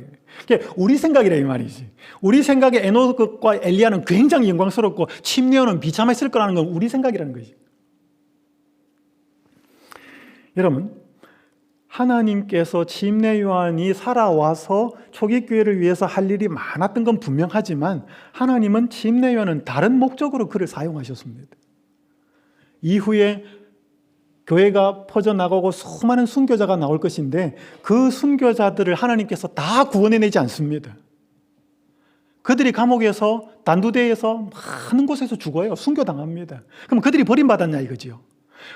이게 우리 생각이라 이 말이지. 우리 생각에 에녹과 엘리야는 굉장히 영광스럽고 침례요한은 비참했을 거라는 건 우리 생각이라는 거지. 여러분, 하나님께서 침례요한이 살아와서 초기 교회를 위해서 할 일이 많았던 건 분명하지만 하나님은 침례요한은 다른 목적으로 그를 사용하셨습니다. 이후에 교회가 퍼져나가고 수많은 순교자가 나올 것인데 그 순교자들을 하나님께서 다 구원해내지 않습니다. 그들이 감옥에서 단두대에서 많은 곳에서 죽어요. 순교당합니다. 그럼 그들이 버림받았냐 이거지요.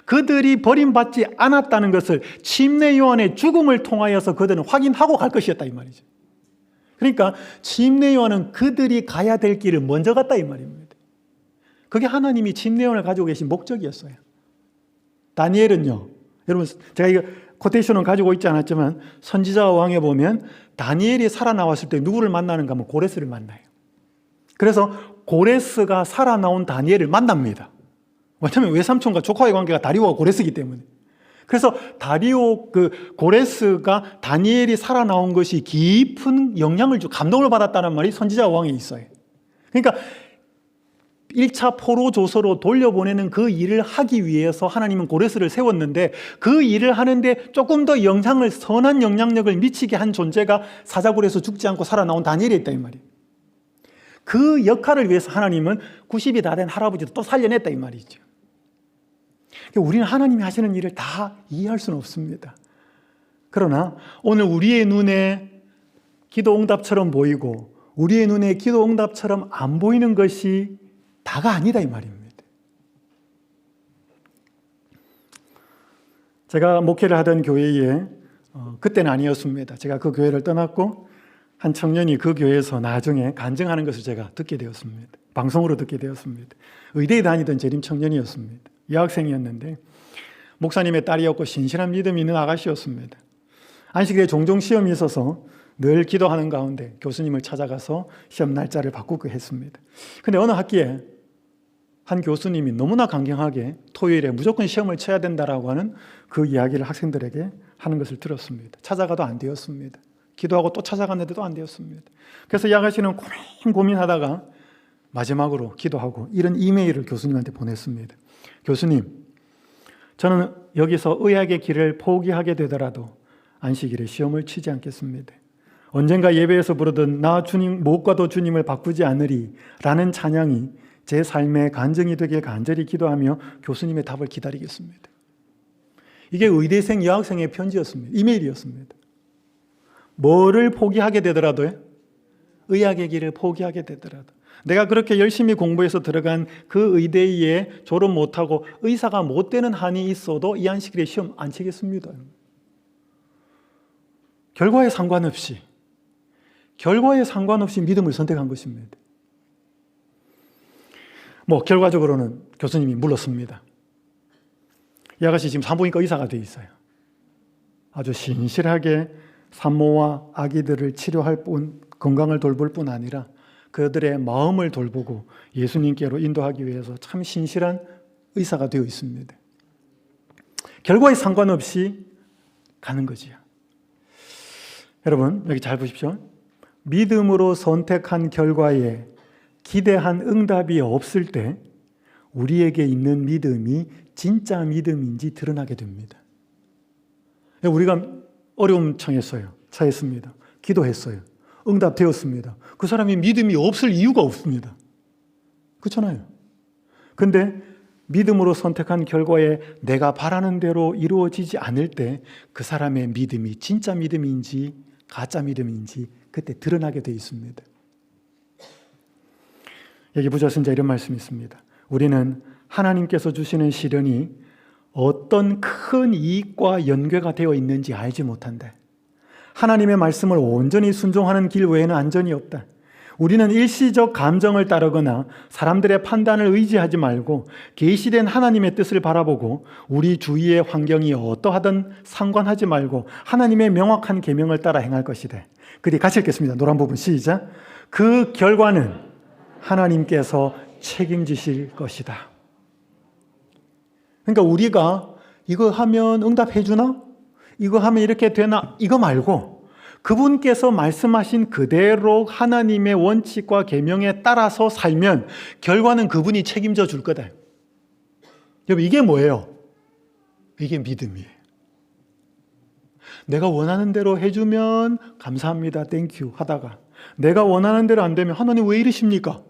그들이 버림받지 않았다는 것을 침례요한의 죽음을 통하여서 그들은 확인하고 갈 것이었다 이 말이죠. 그러니까 침례요한은 그들이 가야 될 길을 먼저 갔다 이 말입니다. 그게 하나님이 침례요한을 가지고 계신 목적이었어요. 다니엘은요, 여러분 제가 이거 코테이션은 가지고 있지 않았지만 선지자와 왕에 보면 다니엘이 살아나왔을 때 누구를 만나는가 하면 고레스를 만나요. 그래서 고레스가 살아나온 다니엘을 만납니다. 왜냐하면 외삼촌과 조카의 관계가 다리오와 고레스이기 때문에. 그래서 고레스가 다니엘이 살아나온 것이 깊은 영향을 주고 감동을 받았다는 말이 선지자 왕에 있어요. 그러니까 1차 포로 조서로 돌려보내는 그 일을 하기 위해서 하나님은 고레스를 세웠는데, 그 일을 하는데 조금 더 선한 영향력을 미치게 한 존재가 사자굴에서 죽지 않고 살아나온 다니엘이 있다 이 말이에요. 그 역할을 위해서 하나님은 90이 다 된 할아버지도 또 살려냈다 이 말이죠. 우리는 하나님이 하시는 일을 다 이해할 수는 없습니다. 그러나 오늘 우리의 눈에 기도 응답처럼 보이고 우리의 눈에 기도 응답처럼 안 보이는 것이 다가 아니다 이 말입니다. 제가 목회를 하던 교회에 그때는 아니었습니다. 제가 그 교회를 떠났고 한 청년이 그 교회에서 나중에 간증하는 것을 제가 듣게 되었습니다. 방송으로 듣게 되었습니다. 의대에 다니던 재림 청년이었습니다. 여학생이었는데 목사님의 딸이었고 신실한 믿음이 있는 아가씨였습니다. 안식일에 종종 시험이 있어서 늘 기도하는 가운데 교수님을 찾아가서 시험 날짜를 바꾸고 했습니다. 근데 어느 학기에 한 교수님이 너무나 강경하게 토요일에 무조건 시험을 쳐야 된다라고 하는 그 이야기를 학생들에게 하는 것을 들었습니다. 찾아가도 안 되었습니다. 기도하고 또 찾아갔는데도 안 되었습니다. 그래서 이 아가씨는 고민하다가 마지막으로 기도하고 이런 이메일을 교수님한테 보냈습니다. 교수님, 저는 여기서 의학의 길을 포기하게 되더라도 안식일에 시험을 치지 않겠습니다. 언젠가 예배에서 부르던 나 주님 무엇과도 주님을 바꾸지 않으리 라는 찬양이 제 삶의 간증이 되길 간절히 기도하며 교수님의 답을 기다리겠습니다. 이게 의대생 여학생의 편지였습니다. 이메일이었습니다. 뭐를 포기하게 되더라도요? 의학의 길을 포기하게 되더라도, 내가 그렇게 열심히 공부해서 들어간 그 의대에 졸업 못하고 의사가 못 되는 한이 있어도 이 안식일에 시험 안 치겠습니다. 결과에 상관없이 믿음을 선택한 것입니다. 결과적으로는 교수님이 물렀습니다. 이 아가씨 지금 산부인과 의사가 돼 있어요. 아주 신실하게 산모와 아기들을 치료할 뿐, 건강을 돌볼 뿐 아니라 그들의 마음을 돌보고 예수님께로 인도하기 위해서 참 신실한 의사가 되어 있습니다. 결과에 상관없이 가는 거지요. 여러분, 여기 잘 보십시오. 믿음으로 선택한 결과에 기대한 응답이 없을 때 우리에게 있는 믿음이 진짜 믿음인지 드러나게 됩니다. 우리가 어려움 처했습니다. 기도했어요. 응답되었습니다. 그 사람이 믿음이 없을 이유가 없습니다. 그렇잖아요. 근데 믿음으로 선택한 결과에 내가 바라는 대로 이루어지지 않을 때 그 사람의 믿음이 진짜 믿음인지 가짜 믿음인지 그때 드러나게 되어 있습니다. 여기 부자선자 이런 말씀이 있습니다. 우리는 하나님께서 주시는 시련이 어떤 큰 이익과 연계가 되어 있는지 알지 못한다. 하나님의 말씀을 온전히 순종하는 길 외에는 안전이 없다. 우리는 일시적 감정을 따르거나 사람들의 판단을 의지하지 말고 계시된 하나님의 뜻을 바라보고 우리 주위의 환경이 어떠하든 상관하지 말고 하나님의 명확한 계명을 따라 행할 것이다. 그뒤 같이 읽겠습니다. 노란 부분 시작. 그 결과는 하나님께서 책임지실 것이다. 그러니까 우리가 이거 하면 응답해 주나? 이거 하면 이렇게 되나? 이거 말고 그분께서 말씀하신 그대로 하나님의 원칙과 계명에 따라서 살면 결과는 그분이 책임져 줄 거다. 여러분, 이게 뭐예요? 이게 믿음이에요. 내가 원하는 대로 해주면 감사합니다, 땡큐 하다가 내가 원하는 대로 안 되면 하나님 왜 이러십니까?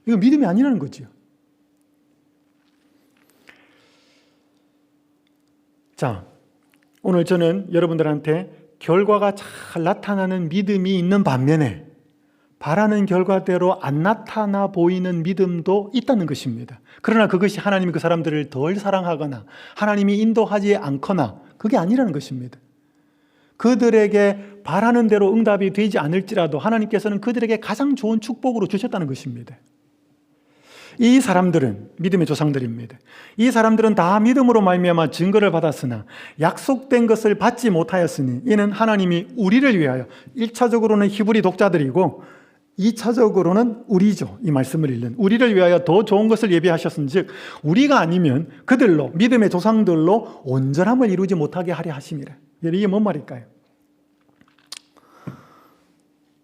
이거 믿음이 아니라는 거죠. 자, 오늘 저는 여러분들한테 결과가 잘 나타나는 믿음이 있는 반면에 바라는 결과대로 안 나타나 보이는 믿음도 있다는 것입니다. 그러나 그것이 하나님이 그 사람들을 덜 사랑하거나 하나님이 인도하지 않거나 그게 아니라는 것입니다. 그들에게 바라는 대로 응답이 되지 않을지라도 하나님께서는 그들에게 가장 좋은 축복으로 주셨다는 것입니다. 이 사람들은 믿음의 조상들입니다. 이 사람들은 다 믿음으로 말미암아 증거를 받았으나 약속된 것을 받지 못하였으니 이는 하나님이 우리를 위하여 1차적으로는 히브리 독자들이고 2차적으로는 우리죠. 이 말씀을 읽는 우리를 위하여 더 좋은 것을 예비하셨은즉 우리가 아니면 그들로 믿음의 조상들로 온전함을 이루지 못하게 하려 하심이라. 이게 뭔 말일까요?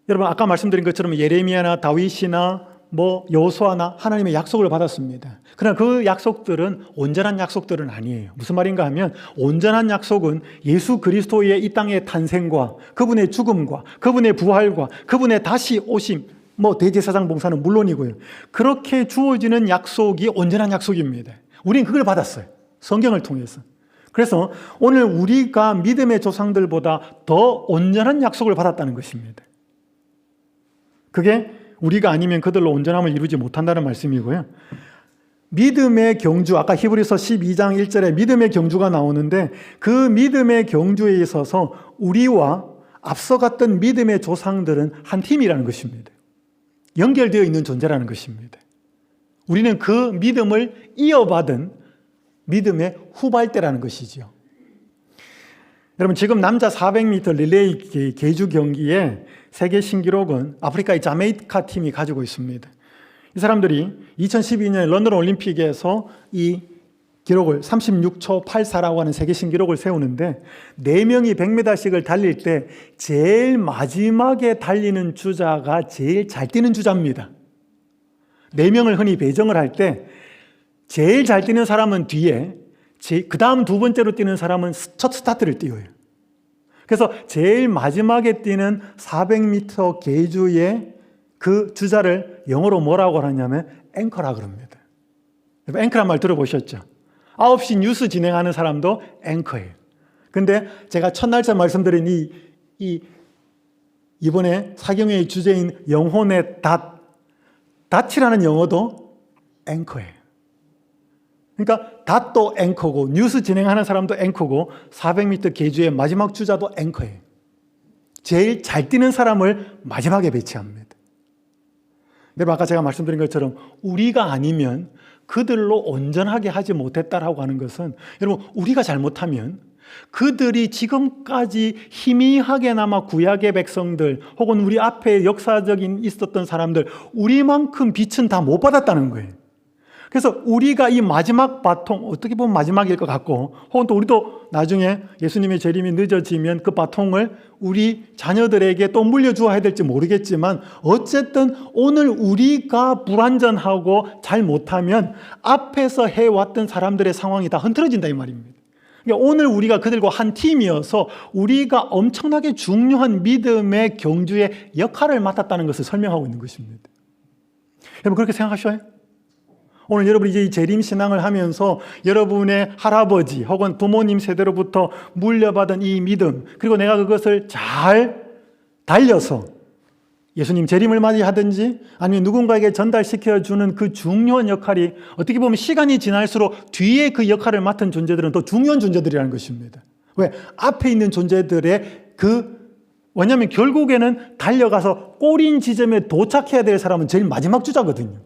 여러분 아까 말씀드린 것처럼 예레미야나 다윗이나 여호수아나 하나님의 약속을 받았습니다. 그러나 그 약속들은 온전한 약속들은 아니에요. 무슨 말인가 하면 온전한 약속은 예수 그리스도의 이 땅의 탄생과 그분의 죽음과 그분의 부활과 그분의 다시 오심, 대제사장 봉사는 물론이고요. 그렇게 주어지는 약속이 온전한 약속입니다. 우리는 그걸 받았어요. 성경을 통해서. 그래서 오늘 우리가 믿음의 조상들보다 더 온전한 약속을 받았다는 것입니다. 그게 우리가 아니면 그들로 온전함을 이루지 못한다는 말씀이고요. 믿음의 경주, 아까 히브리서 12장 1절에 믿음의 경주가 나오는데 그 믿음의 경주에 있어서 우리와 앞서갔던 믿음의 조상들은 한 팀이라는 것입니다. 연결되어 있는 존재라는 것입니다. 우리는 그 믿음을 이어받은 믿음의 후발대라는 것이죠. 여러분 지금 남자 400m 릴레이 계주 경기에 세계 신기록은 아프리카의 자메이카 팀이 가지고 있습니다. 이 사람들이 2012년 런던 올림픽에서 이 기록을 36초 84라고 하는 세계 신기록을 세우는데 4명이 100m씩을 달릴 때 제일 마지막에 달리는 주자가 제일 잘 뛰는 주자입니다. 4명을 흔히 배정을 할 때 제일 잘 뛰는 사람은 뒤에, 그 다음 두 번째로 뛰는 사람은 첫 스타트를 띄워요. 그래서 제일 마지막에 뛰는 400m 계주의 그 주자를 영어로 뭐라고 하냐면 앵커라고 합니다. 앵커란 말 들어보셨죠? 9시 뉴스 진행하는 사람도 앵커예요. 근데 제가 첫날짜 말씀드린 이번에 사경회의 주제인 영혼의 닷이라는 영어도 앵커예요. 그러니까 닷도 앵커고 뉴스 진행하는 사람도 앵커고 400m 계주의 마지막 주자도 앵커예요. 제일 잘 뛰는 사람을 마지막에 배치합니다. 여러분 아까 제가 말씀드린 것처럼 우리가 아니면 그들로 온전하게 하지 못했다라고 하는 것은 여러분 우리가 잘못하면 그들이 지금까지 희미하게나마 구약의 백성들 혹은 우리 앞에 역사적인 있었던 사람들 우리만큼 빛은 다 못 받았다는 거예요. 그래서 우리가 이 마지막 바통, 어떻게 보면 마지막일 것 같고 혹은 또 우리도 나중에 예수님의 재림이 늦어지면 그 바통을 우리 자녀들에게 또 물려주어야 될지 모르겠지만 어쨌든 오늘 우리가 불완전하고 잘 못하면 앞에서 해왔던 사람들의 상황이 다 흐트러진다 이 말입니다. 그러니까 오늘 우리가 그들과 한 팀이어서 우리가 엄청나게 중요한 믿음의 경주의 역할을 맡았다는 것을 설명하고 있는 것입니다. 여러분 그렇게 생각하셔요? 오늘 여러분이 이제 이 재림신앙을 하면서 여러분의 할아버지 혹은 부모님 세대로부터 물려받은 이 믿음 그리고 내가 그것을 잘 달려서 예수님 재림을 맞이하든지 아니면 누군가에게 전달시켜주는 그 중요한 역할이 어떻게 보면 시간이 지날수록 뒤에 그 역할을 맡은 존재들은 더 중요한 존재들이라는 것입니다. 왜? 앞에 있는 존재들의 왜냐하면 결국에는 달려가서 꼬린 지점에 도착해야 될 사람은 제일 마지막 주자거든요.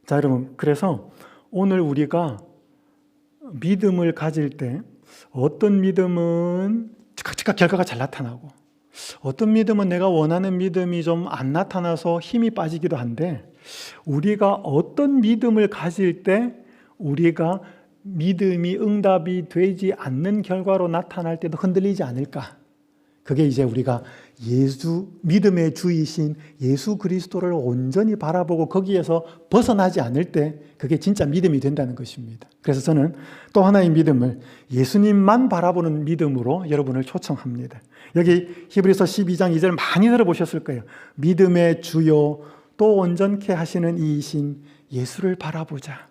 자, 여러분, 그래서 오늘 우리가 믿음을 가질 때 어떤 믿음은 즉각 결과가 잘 나타나고 어떤 믿음은 내가 원하는 믿음이 좀 안 나타나서 힘이 빠지기도 한데 우리가 어떤 믿음을 가질 때 우리가 믿음이 응답이 되지 않는 결과로 나타날 때도 흔들리지 않을까? 그게 이제 우리가 믿음의 주이신 예수 그리스도를 온전히 바라보고 거기에서 벗어나지 않을 때 그게 진짜 믿음이 된다는 것입니다. 그래서 저는 또 하나의 믿음을 예수님만 바라보는 믿음으로 여러분을 초청합니다. 여기 히브리서 12장 2절 많이 들어보셨을 거예요. 믿음의 주요 또 온전케 하시는 이이신 예수를 바라보자.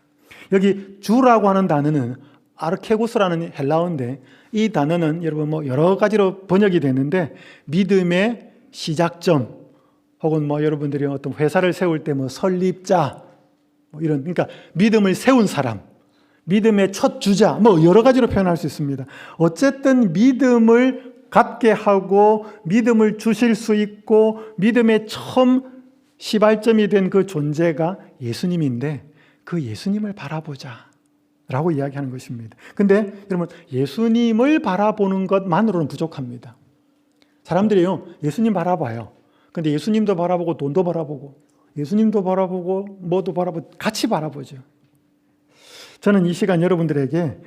여기 주라고 하는 단어는 아르케고스라는 헬라어인데 이 단어는 여러분 여러 가지로 번역이 되는데 믿음의 시작점 혹은 여러분들이 어떤 회사를 세울 때 설립자 이런 그러니까 믿음을 세운 사람, 믿음의 첫 주자 여러 가지로 표현할 수 있습니다. 어쨌든 믿음을 갖게 하고 믿음을 주실 수 있고 믿음의 처음 시발점이 된 그 존재가 예수님인데 그 예수님을 바라보자. 라고 이야기하는 것입니다. 근데 여러분, 예수님을 바라보는 것만으로는 부족합니다. 사람들이요, 예수님 바라봐요. 근데 예수님도 바라보고 돈도 바라보고 예수님도 바라보고 뭐도 바라보고 같이 바라보죠. 저는 이 시간 여러분들에게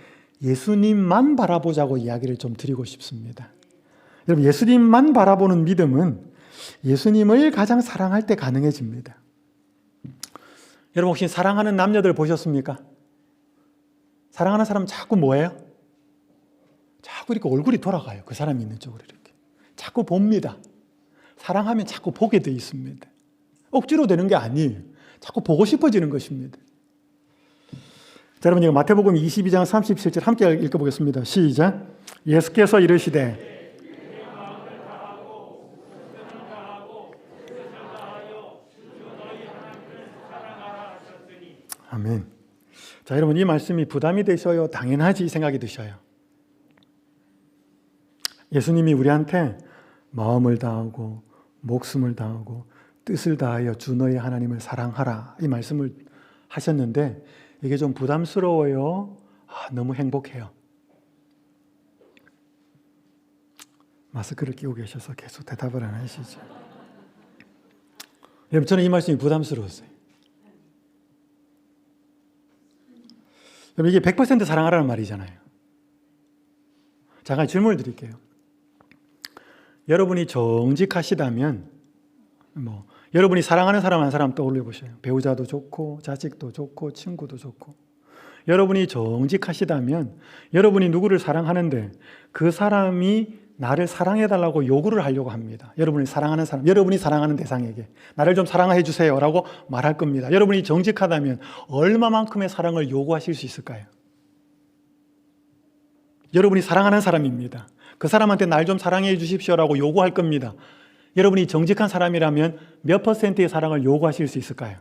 예수님만 바라보자고 이야기를 좀 드리고 싶습니다. 여러분, 예수님만 바라보는 믿음은 예수님을 가장 사랑할 때 가능해집니다. 여러분, 혹시 사랑하는 남녀들 보셨습니까? 사랑하는 사람 자꾸 뭐예요? 자꾸 이렇게 얼굴이 돌아가요. 그 사람이 있는 쪽으로 이렇게. 자꾸 봅니다. 사랑하면 자꾸 보게 돼 있습니다. 억지로 되는 게 아니에요. 자꾸 보고 싶어지는 것입니다. 자, 여러분, 마태복음 22장 37절 함께 읽어보겠습니다. 시작. 예수께서 이르시되 아멘. 자, 여러분, 이 말씀이 부담이 되셔요? 당연하지 생각이 드셔요? 예수님이 우리한테 마음을 다하고 목숨을 다하고 뜻을 다하여 주 너희 하나님을 사랑하라 이 말씀을 하셨는데 이게 좀 부담스러워요? 너무 행복해요? 마스크를 끼고 계셔서 계속 대답을 안 하시죠. 여러분, 저는 이 말씀이 부담스러웠어요. 여러분, 이게 100% 사랑하라는 말이잖아요. 잠깐 질문을 드릴게요. 여러분이 정직하시다면 여러분이 사랑하는 사람 한 사람 떠올려 보세요. 배우자도 좋고 자식도 좋고 친구도 좋고. 여러분이 정직하시다면 여러분이 누구를 사랑하는데 그 사람이 나를 사랑해달라고 요구를 하려고 합니다. 여러분이 사랑하는 사람, 여러분이 사랑하는 대상에게 나를 좀 사랑해 주세요 라고 말할 겁니다. 여러분이 정직하다면 얼마만큼의 사랑을 요구하실 수 있을까요? 여러분이 사랑하는 사람입니다. 그 사람한테 날 좀 사랑해 주십시오라고 요구할 겁니다. 여러분이 정직한 사람이라면 몇 %의 사랑을 요구하실 수 있을까요?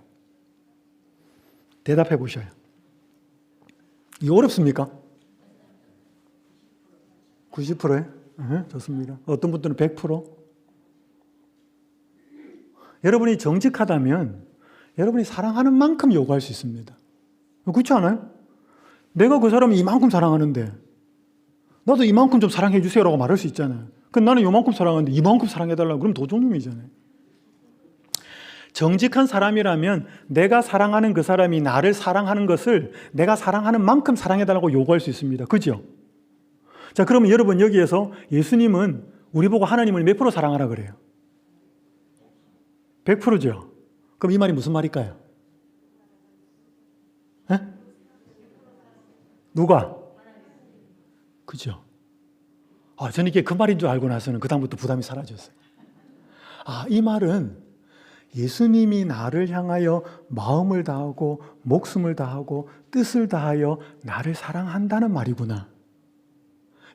대답해 보셔요. 이거 어렵습니까? 90%에? 좋습니다. 어떤 분들은 100%? 여러분이 정직하다면 여러분이 사랑하는 만큼 요구할 수 있습니다. 그렇지 않아요? 내가 그 사람을 이만큼 사랑하는데 나도 이만큼 좀 사랑해 주세요라고 말할 수 있잖아요. 그럼 나는 이만큼 사랑하는데 이만큼 사랑해달라고 그럼 도둑놈이잖아요. 정직한 사람이라면 내가 사랑하는 그 사람이 나를 사랑하는 것을 내가 사랑하는 만큼 사랑해달라고 요구할 수 있습니다. 그죠? 자, 그러면 여러분 여기에서 예수님은 우리 보고 하나님을 몇 프로 사랑하라 그래요? 100%죠? 그럼 이 말이 무슨 말일까요? 에? 누가? 그죠? 저는 이게 그 말인 줄 알고 나서는 그다음부터 부담이 사라졌어요. 이 말은 예수님이 나를 향하여 마음을 다하고 목숨을 다하고 뜻을 다하여 나를 사랑한다는 말이구나.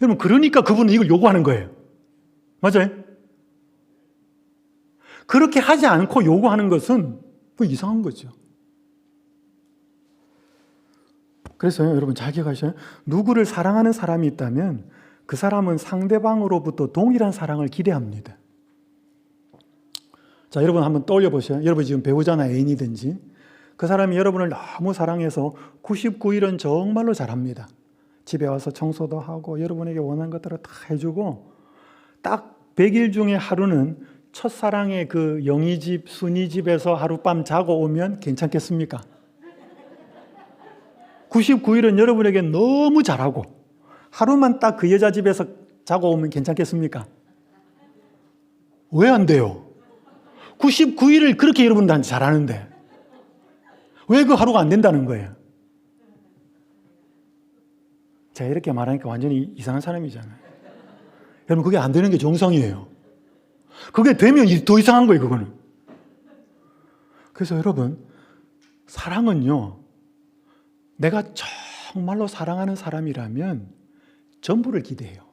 여러분, 그러니까 그분은 이걸 요구하는 거예요. 맞아요? 그렇게 하지 않고 요구하는 것은 이상한 거죠. 그래서 여러분 잘 기억하셔요. 누구를 사랑하는 사람이 있다면 그 사람은 상대방으로부터 동일한 사랑을 기대합니다. 자, 여러분 한번 떠올려 보세요. 여러분 지금 배우자나 애인이든지 그 사람이 여러분을 너무 사랑해서 99일은 정말로 잘합니다. 집에 와서 청소도 하고 여러분에게 원하는 것들을 다 해주고 딱 100일 중에 하루는 첫사랑의 그 영희집, 순희집에서 하룻밤 자고 오면 괜찮겠습니까? 99일은 여러분에게 너무 잘하고 하루만 딱 그 여자 집에서 자고 오면 괜찮겠습니까? 왜 안 돼요? 99일을 그렇게 여러분들한테 잘하는데 왜 그 하루가 안 된다는 거예요? 제가 이렇게 말하니까 완전히 이상한 사람이잖아요. 여러분, 그게 안 되는 게 정상이에요. 그게 되면 더 이상한 거예요, 그거는. 그래서 여러분, 사랑은요, 내가 정말로 사랑하는 사람이라면 전부를 기대해요.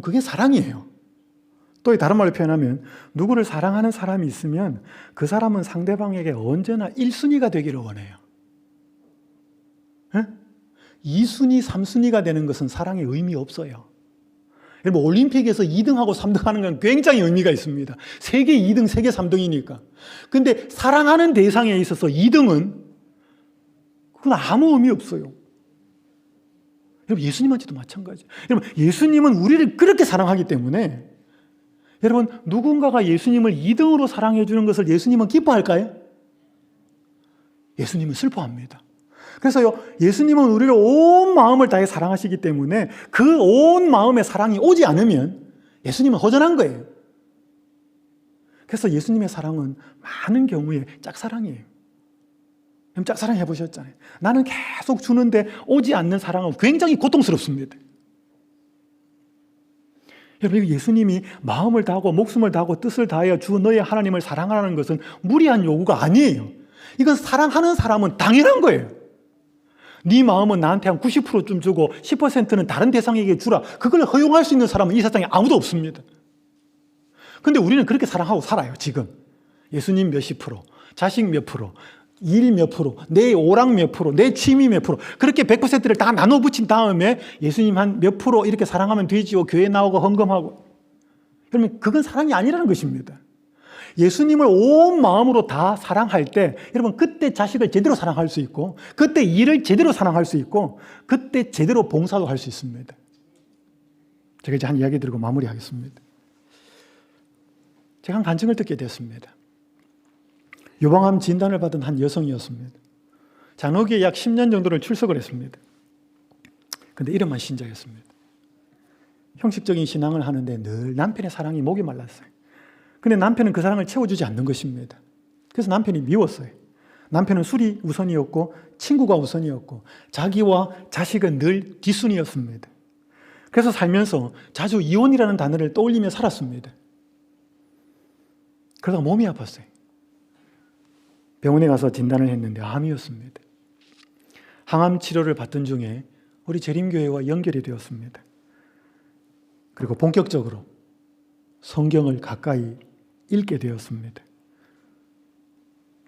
그게 사랑이에요. 또 다른 말로 표현하면 누구를 사랑하는 사람이 있으면 그 사람은 상대방에게 언제나 1순위가 되기를 원해요. 2순위, 3순위가 되는 것은 사랑에 의미 없어요. 여러분, 올림픽에서 2등하고 3등 하는 건 굉장히 의미가 있습니다. 세계 2등, 세계 3등이니까. 근데 사랑하는 대상에 있어서 2등은 그건 아무 의미 없어요. 여러분, 예수님한테도 마찬가지예요. 여러분, 예수님은 우리를 그렇게 사랑하기 때문에 여러분, 누군가가 예수님을 2등으로 사랑해 주는 것을 예수님은 기뻐할까요? 예수님은 슬퍼합니다. 그래서요, 예수님은 우리를 온 마음을 다해 사랑하시기 때문에 그 온 마음의 사랑이 오지 않으면 예수님은 허전한 거예요. 그래서 예수님의 사랑은 많은 경우에 짝사랑이에요. 짝사랑 해보셨잖아요. 나는 계속 주는데 오지 않는 사랑은 굉장히 고통스럽습니다. 여러분, 예수님이 마음을 다하고 목숨을 다하고 뜻을 다하여 주 너의 하나님을 사랑하라는 것은 무리한 요구가 아니에요. 이건 사랑하는 사람은 당연한 거예요. 네 마음은 나한테 한 90%좀 주고 10%는 다른 대상에게 주라. 그걸 허용할 수 있는 사람은 이 세상에 아무도 없습니다. 근데 우리는 그렇게 사랑하고 살아요, 지금. 예수님 몇십 프로, 자식 몇 프로, 일 몇 프로, 내 오락 몇 프로, 내 취미 몇 프로, 그렇게 100%를 다 나눠 붙인 다음에 예수님 한 몇 프로 이렇게 사랑하면 되지요. 교회 나오고 헌금하고. 그러면 그건 사랑이 아니라는 것입니다. 예수님을 온 마음으로 다 사랑할 때 여러분, 그때 자식을 제대로 사랑할 수 있고, 그때 일을 제대로 사랑할 수 있고, 그때 제대로 봉사도 할 수 있습니다. 제가 이제 한 이야기 드리고 마무리하겠습니다. 제가 한 간증을 듣게 됐습니다. 유방암 진단을 받은 한 여성이었습니다. 장로교에 약 10년 정도를 출석을 했습니다. 근데 이름만 신자였습니다. 형식적인 신앙을 하는데 늘 남편의 사랑이 목이 말랐어요. 근데 남편은 그 사랑을 채워주지 않는 것입니다. 그래서 남편이 미웠어요. 남편은 술이 우선이었고 친구가 우선이었고 자기와 자식은 늘 뒷순이었습니다. 그래서 살면서 자주 이혼이라는 단어를 떠올리며 살았습니다. 그러다가 몸이 아팠어요. 병원에 가서 진단을 했는데 암이었습니다. 항암 치료를 받던 중에 우리 재림교회와 연결이 되었습니다. 그리고 본격적으로 성경을 가까이 읽게 되었습니다.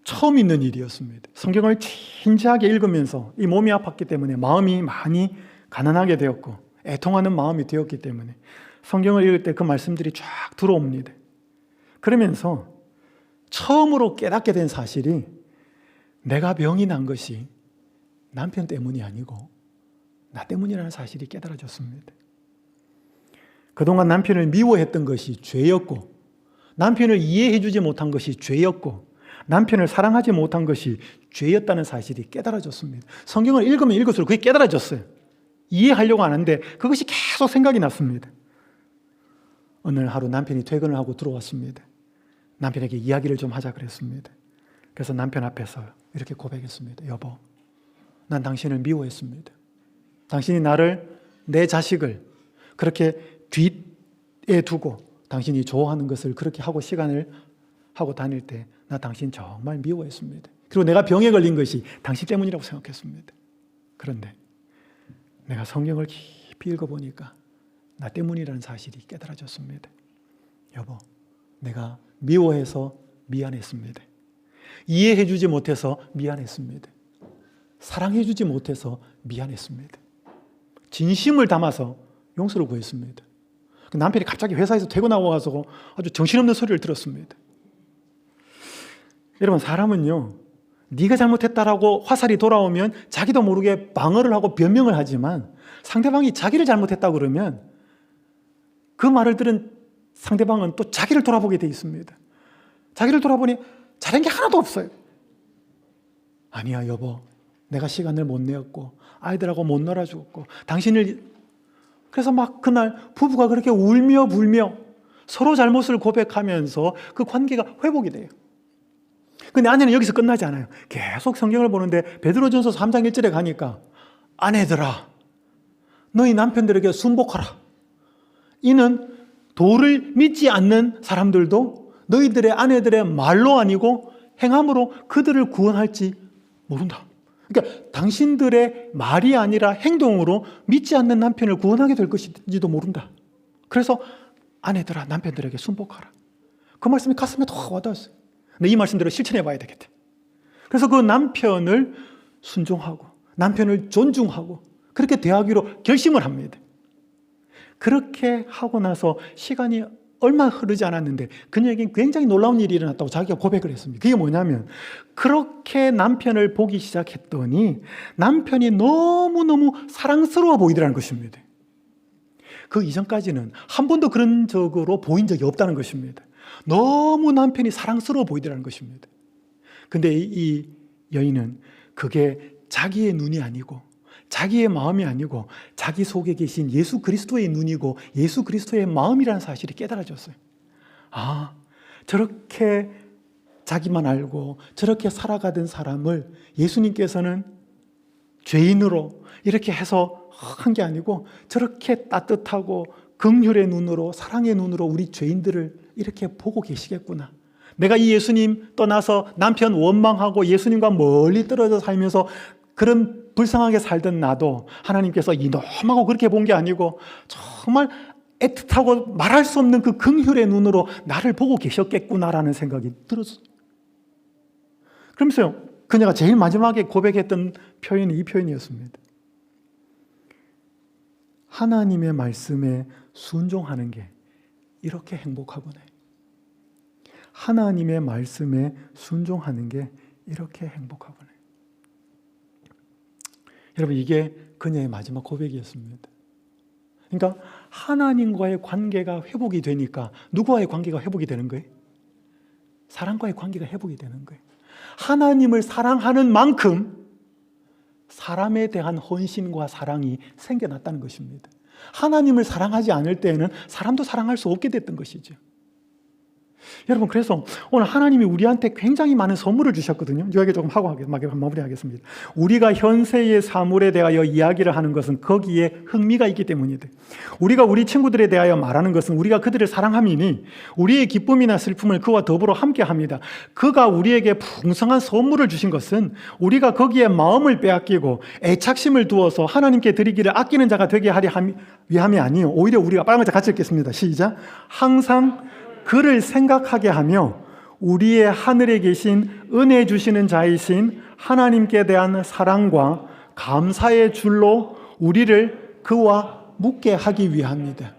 처음 있는 일이었습니다. 성경을 진지하게 읽으면서 이 몸이 아팠기 때문에 마음이 많이 가난하게 되었고 애통하는 마음이 되었기 때문에 성경을 읽을 때 그 말씀들이 쫙 들어옵니다. 그러면서 처음으로 깨닫게 된 사실이 내가 병이 난 것이 남편 때문이 아니고 나 때문이라는 사실이 깨달아졌습니다. 그동안 남편을 미워했던 것이 죄였고, 남편을 이해해 주지 못한 것이 죄였고, 남편을 사랑하지 못한 것이 죄였다는 사실이 깨달아졌습니다. 성경을 읽으면 읽을수록 그게 깨달아졌어요. 이해하려고 하는데 그것이 계속 생각이 났습니다. 어느 하루 남편이 퇴근을 하고 들어왔습니다. 남편에게 이야기를 좀 하자 그랬습니다. 그래서 남편 앞에서 이렇게 고백했습니다. 여보, 난 당신을 미워했습니다. 당신이 나를, 내 자식을 그렇게 뒤에 두고 당신이 좋아하는 것을 그렇게 하고 시간을 하고 다닐 때 나 당신 정말 미워했습니다. 그리고 내가 병에 걸린 것이 당신 때문이라고 생각했습니다. 그런데 내가 성경을 깊이 읽어보니까 나 때문이라는 사실이 깨달아졌습니다. 여보, 내가 미워해서 미안했습니다. 이해해주지 못해서 미안했습니다. 사랑해주지 못해서 미안했습니다. 진심을 담아서 용서를 구했습니다. 남편이 갑자기 회사에서 퇴근하고 가서 아주 정신없는 소리를 들었습니다. 여러분, 사람은요, 네가 잘못했다라고 화살이 돌아오면 자기도 모르게 방어를 하고 변명을 하지만 상대방이 자기를 잘못했다고 그러면 그 말을 들은 상대방은 또 자기를 돌아보게 돼 있습니다. 자기를 돌아보니 잘한 게 하나도 없어요. 아니야, 여보, 내가 시간을 못 내었고 아이들하고 못 놀아주었고 당신을, 그래서 막 그날 부부가 그렇게 울며 불며 서로 잘못을 고백하면서 그 관계가 회복이 돼요. 근데 아내는 여기서 끝나지 않아요. 계속 성경을 보는데 베드로전서 3장 1절에 가니까 아내들아, 너희 남편들에게 순복하라. 이는 도를 믿지 않는 사람들도 너희들의 아내들의 말로 아니고 행함으로 그들을 구원할지 모른다. 그러니까 당신들의 말이 아니라 행동으로 믿지 않는 남편을 구원하게 될 것인지도 모른다. 그래서 아내들아, 남편들에게 순복하라. 그 말씀이 가슴에 더 와닿았어요. 근데 이 말씀대로 실천해 봐야 되겠다. 그래서 그 남편을 순종하고 남편을 존중하고 그렇게 대하기로 결심을 합니다. 그렇게 하고 나서 시간이 얼마 흐르지 않았는데 그녀에게 굉장히 놀라운 일이 일어났다고 자기가 고백을 했습니다. 그게 뭐냐면 그렇게 남편을 보기 시작했더니 남편이 너무너무 사랑스러워 보이더라는 것입니다. 그 이전까지는 한 번도 그런 적으로 보인 적이 없다는 것입니다. 너무 남편이 사랑스러워 보이더라는 것입니다. 근데 이 여인은 그게 자기의 눈이 아니고 자기의 마음이 아니고 자기 속에 계신 예수 그리스도의 눈이고 예수 그리스도의 마음이라는 사실이 깨달아졌어요. 아, 저렇게 자기만 알고 저렇게 살아가던 사람을 예수님께서는 죄인으로 이렇게 해서 한 게 아니고 저렇게 따뜻하고 긍휼의 눈으로 사랑의 눈으로 우리 죄인들을 이렇게 보고 계시겠구나. 내가 이 예수님 떠나서 남편 원망하고 예수님과 멀리 떨어져 살면서 그런 불쌍하게 살던 나도 하나님께서 이놈하고 그렇게 본 게 아니고 정말 애틋하고 말할 수 없는 그 긍휼의 눈으로 나를 보고 계셨겠구나라는 생각이 들었어요. 그러면서 그녀가 제일 마지막에 고백했던 표현이 이 표현이었습니다. 하나님의 말씀에 순종하는 게 이렇게 행복하구나. 하나님의 말씀에 순종하는 게 이렇게 행복하구나. 여러분, 이게 그녀의 마지막 고백이었습니다. 그러니까 하나님과의 관계가 회복이 되니까 누구와의 관계가 회복이 되는 거예요? 사랑과의 관계가 회복이 되는 거예요. 하나님을 사랑하는 만큼 사람에 대한 헌신과 사랑이 생겨났다는 것입니다. 하나님을 사랑하지 않을 때에는 사람도 사랑할 수 없게 됐던 것이죠. 여러분, 그래서 오늘 하나님이 우리한테 굉장히 많은 선물을 주셨거든요. 이 이야기 조금 하고 마무리하겠습니다. 우리가 현세의 사물에 대하여 이야기를 하는 것은 거기에 흥미가 있기 때문이다. 우리가 우리 친구들에 대하여 말하는 것은 우리가 그들을 사랑함이니 우리의 기쁨이나 슬픔을 그와 더불어 함께합니다. 그가 우리에게 풍성한 선물을 주신 것은 우리가 거기에 마음을 빼앗기고 애착심을 두어서 하나님께 드리기를 아끼는 자가 되게 하려 위함이 아니요, 오히려 우리가 빨간 자 같이 읽겠습니다. 시작. 항상 그를 생각하게 하며 우리의 하늘에 계신 은혜 주시는 자이신 하나님께 대한 사랑과 감사의 줄로 우리를 그와 묻게 하기 위함이다.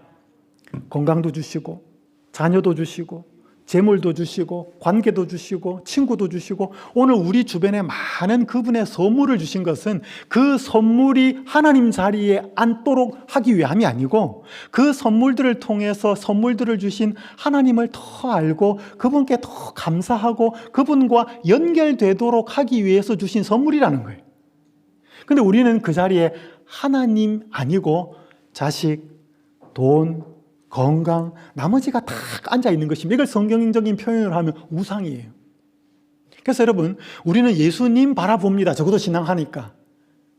건강도 주시고 자녀도 주시고 재물도 주시고 관계도 주시고 친구도 주시고 오늘 우리 주변에 많은 그분의 선물을 주신 것은 그 선물이 하나님 자리에 앉도록 하기 위함이 아니고 그 선물들을 통해서 선물들을 주신 하나님을 더 알고 그분께 더 감사하고 그분과 연결되도록 하기 위해서 주신 선물이라는 거예요. 그런데 우리는 그 자리에 하나님 아니고 자식, 돈, 건강, 나머지가 다 앉아 있는 것입니다. 이걸 성경적인 표현을 하면 우상이에요. 그래서 여러분, 우리는 예수님 바라봅니다. 적어도 신앙하니까.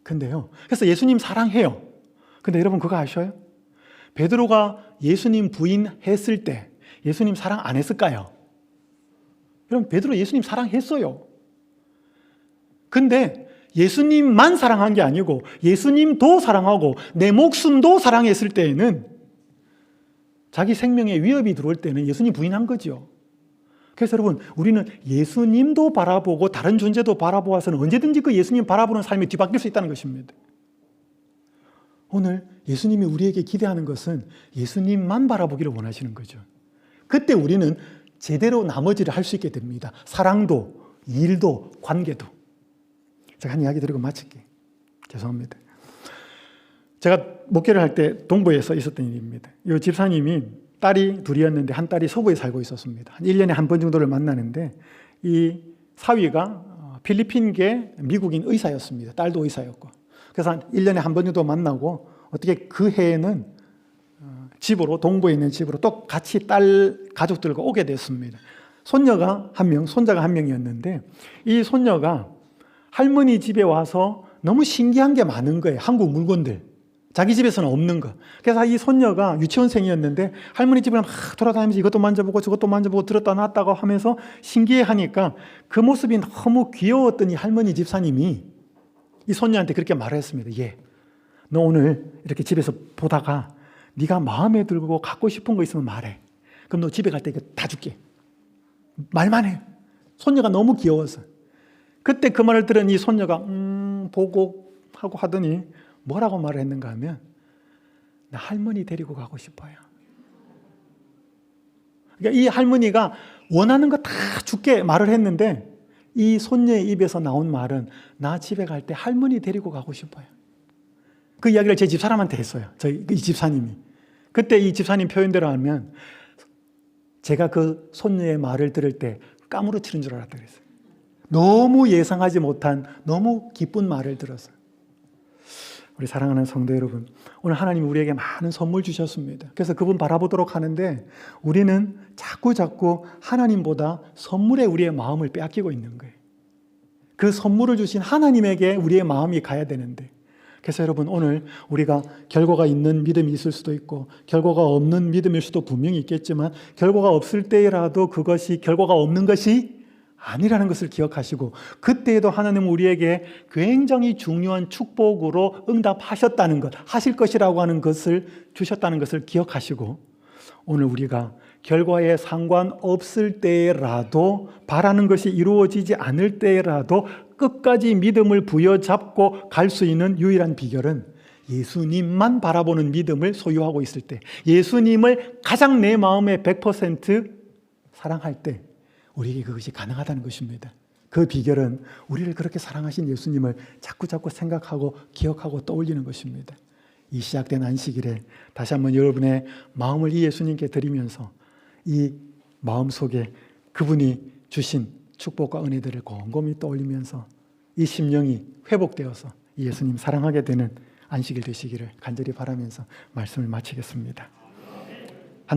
근데요, 그래서 예수님 사랑해요. 근데 여러분, 그거 아셔요? 베드로가 예수님 부인했을 때 예수님 사랑 안 했을까요? 여러분, 베드로 예수님 사랑했어요. 근데 예수님만 사랑한 게 아니고 예수님도 사랑하고 내 목숨도 사랑했을 때에는 자기 생명에 위협이 들어올 때는 예수님 부인한 거죠. 그래서 여러분, 우리는 예수님도 바라보고 다른 존재도 바라보아서는 언제든지 그 예수님 바라보는 삶이 뒤바뀔 수 있다는 것입니다. 오늘 예수님이 우리에게 기대하는 것은 예수님만 바라보기를 원하시는 거죠. 그때 우리는 제대로 나머지를 할 수 있게 됩니다. 사랑도, 일도, 관계도. 제가 한 이야기 드리고 마칠게요. 죄송합니다. 제가 목회를 할 때 동부에서 있었던 일입니다. 이 집사님이 딸이 둘이었는데 한 딸이 서부에 살고 있었습니다. 한 1년에 한 번 정도를 만나는데 이 사위가 필리핀계 미국인 의사였습니다. 딸도 의사였고. 그래서 한 1년에 한 번 정도 만나고 어떻게 그 해에는 집으로, 동부에 있는 집으로 또 같이 딸 가족들과 오게 됐습니다. 손녀가 한 명, 손자가 한 명이었는데 이 손녀가 할머니 집에 와서 너무 신기한 게 많은 거예요. 한국 물건들. 자기 집에서는 없는 거. 그래서 이 손녀가 유치원생이었는데 할머니 집을 막 돌아다니면서 이것도 만져보고 저것도 만져보고 들었다 놨다고 하면서 신기해하니까 그 모습이 너무 귀여웠던 이 할머니 집사님이 이 손녀한테 그렇게 말을 했습니다. 예, 너 오늘 이렇게 집에서 보다가 네가 마음에 들고 갖고 싶은 거 있으면 말해. 그럼 너 집에 갈 때 이거 다 줄게. 말만 해. 손녀가 너무 귀여워서. 그때 그 말을 들은 이 손녀가 보고 하고 하더니 뭐라고 말을 했는가 하면 나 할머니 데리고 가고 싶어요. 그러니까 이 할머니가 원하는 거 다 줄게 말을 했는데 이 손녀의 입에서 나온 말은 나 집에 갈 때 할머니 데리고 가고 싶어요. 그 이야기를 제 집사람한테 했어요. 이 집사님이. 그때 이 집사님 표현대로 하면 제가 그 손녀의 말을 들을 때 까무러치는 줄 알았다 그랬어요. 너무 예상하지 못한 너무 기쁜 말을 들었어요. 우리 사랑하는 성도 여러분, 오늘 하나님 우리에게 많은 선물 주셨습니다. 그래서 그분 바라보도록 하는데 우리는 자꾸 하나님보다 선물에 우리의 마음을 빼앗기고 있는 거예요. 그 선물을 주신 하나님에게 우리의 마음이 가야 되는데, 그래서 여러분 오늘 우리가 결과가 있는 믿음이 있을 수도 있고 결과가 없는 믿음일 수도 분명히 있겠지만 결과가 없을 때라도 그것이 결과가 없는 것이 아니라는 것을 기억하시고 그때에도 하나님은 우리에게 굉장히 중요한 축복으로 응답하셨다는 것, 하실 것이라고 하는 것을 주셨다는 것을 기억하시고 오늘 우리가 결과에 상관없을 때라도 바라는 것이 이루어지지 않을 때라도 끝까지 믿음을 부여잡고 갈 수 있는 유일한 비결은 예수님만 바라보는 믿음을 소유하고 있을 때, 예수님을 가장 내 마음에 100% 사랑할 때 우리에게 그것이 가능하다는 것입니다. 그 비결은 우리를 그렇게 사랑하신 예수님을 자꾸 생각하고 기억하고 떠올리는 것입니다. 이 시작된 안식일에 다시 한번 여러분의 마음을 이 예수님께 드리면서 이 마음속에 그분이 주신 축복과 은혜들을 곰곰이 떠올리면서 이 심령이 회복되어서 예수님 사랑하게 되는 안식일 되시기를 간절히 바라면서 말씀을 마치겠습니다.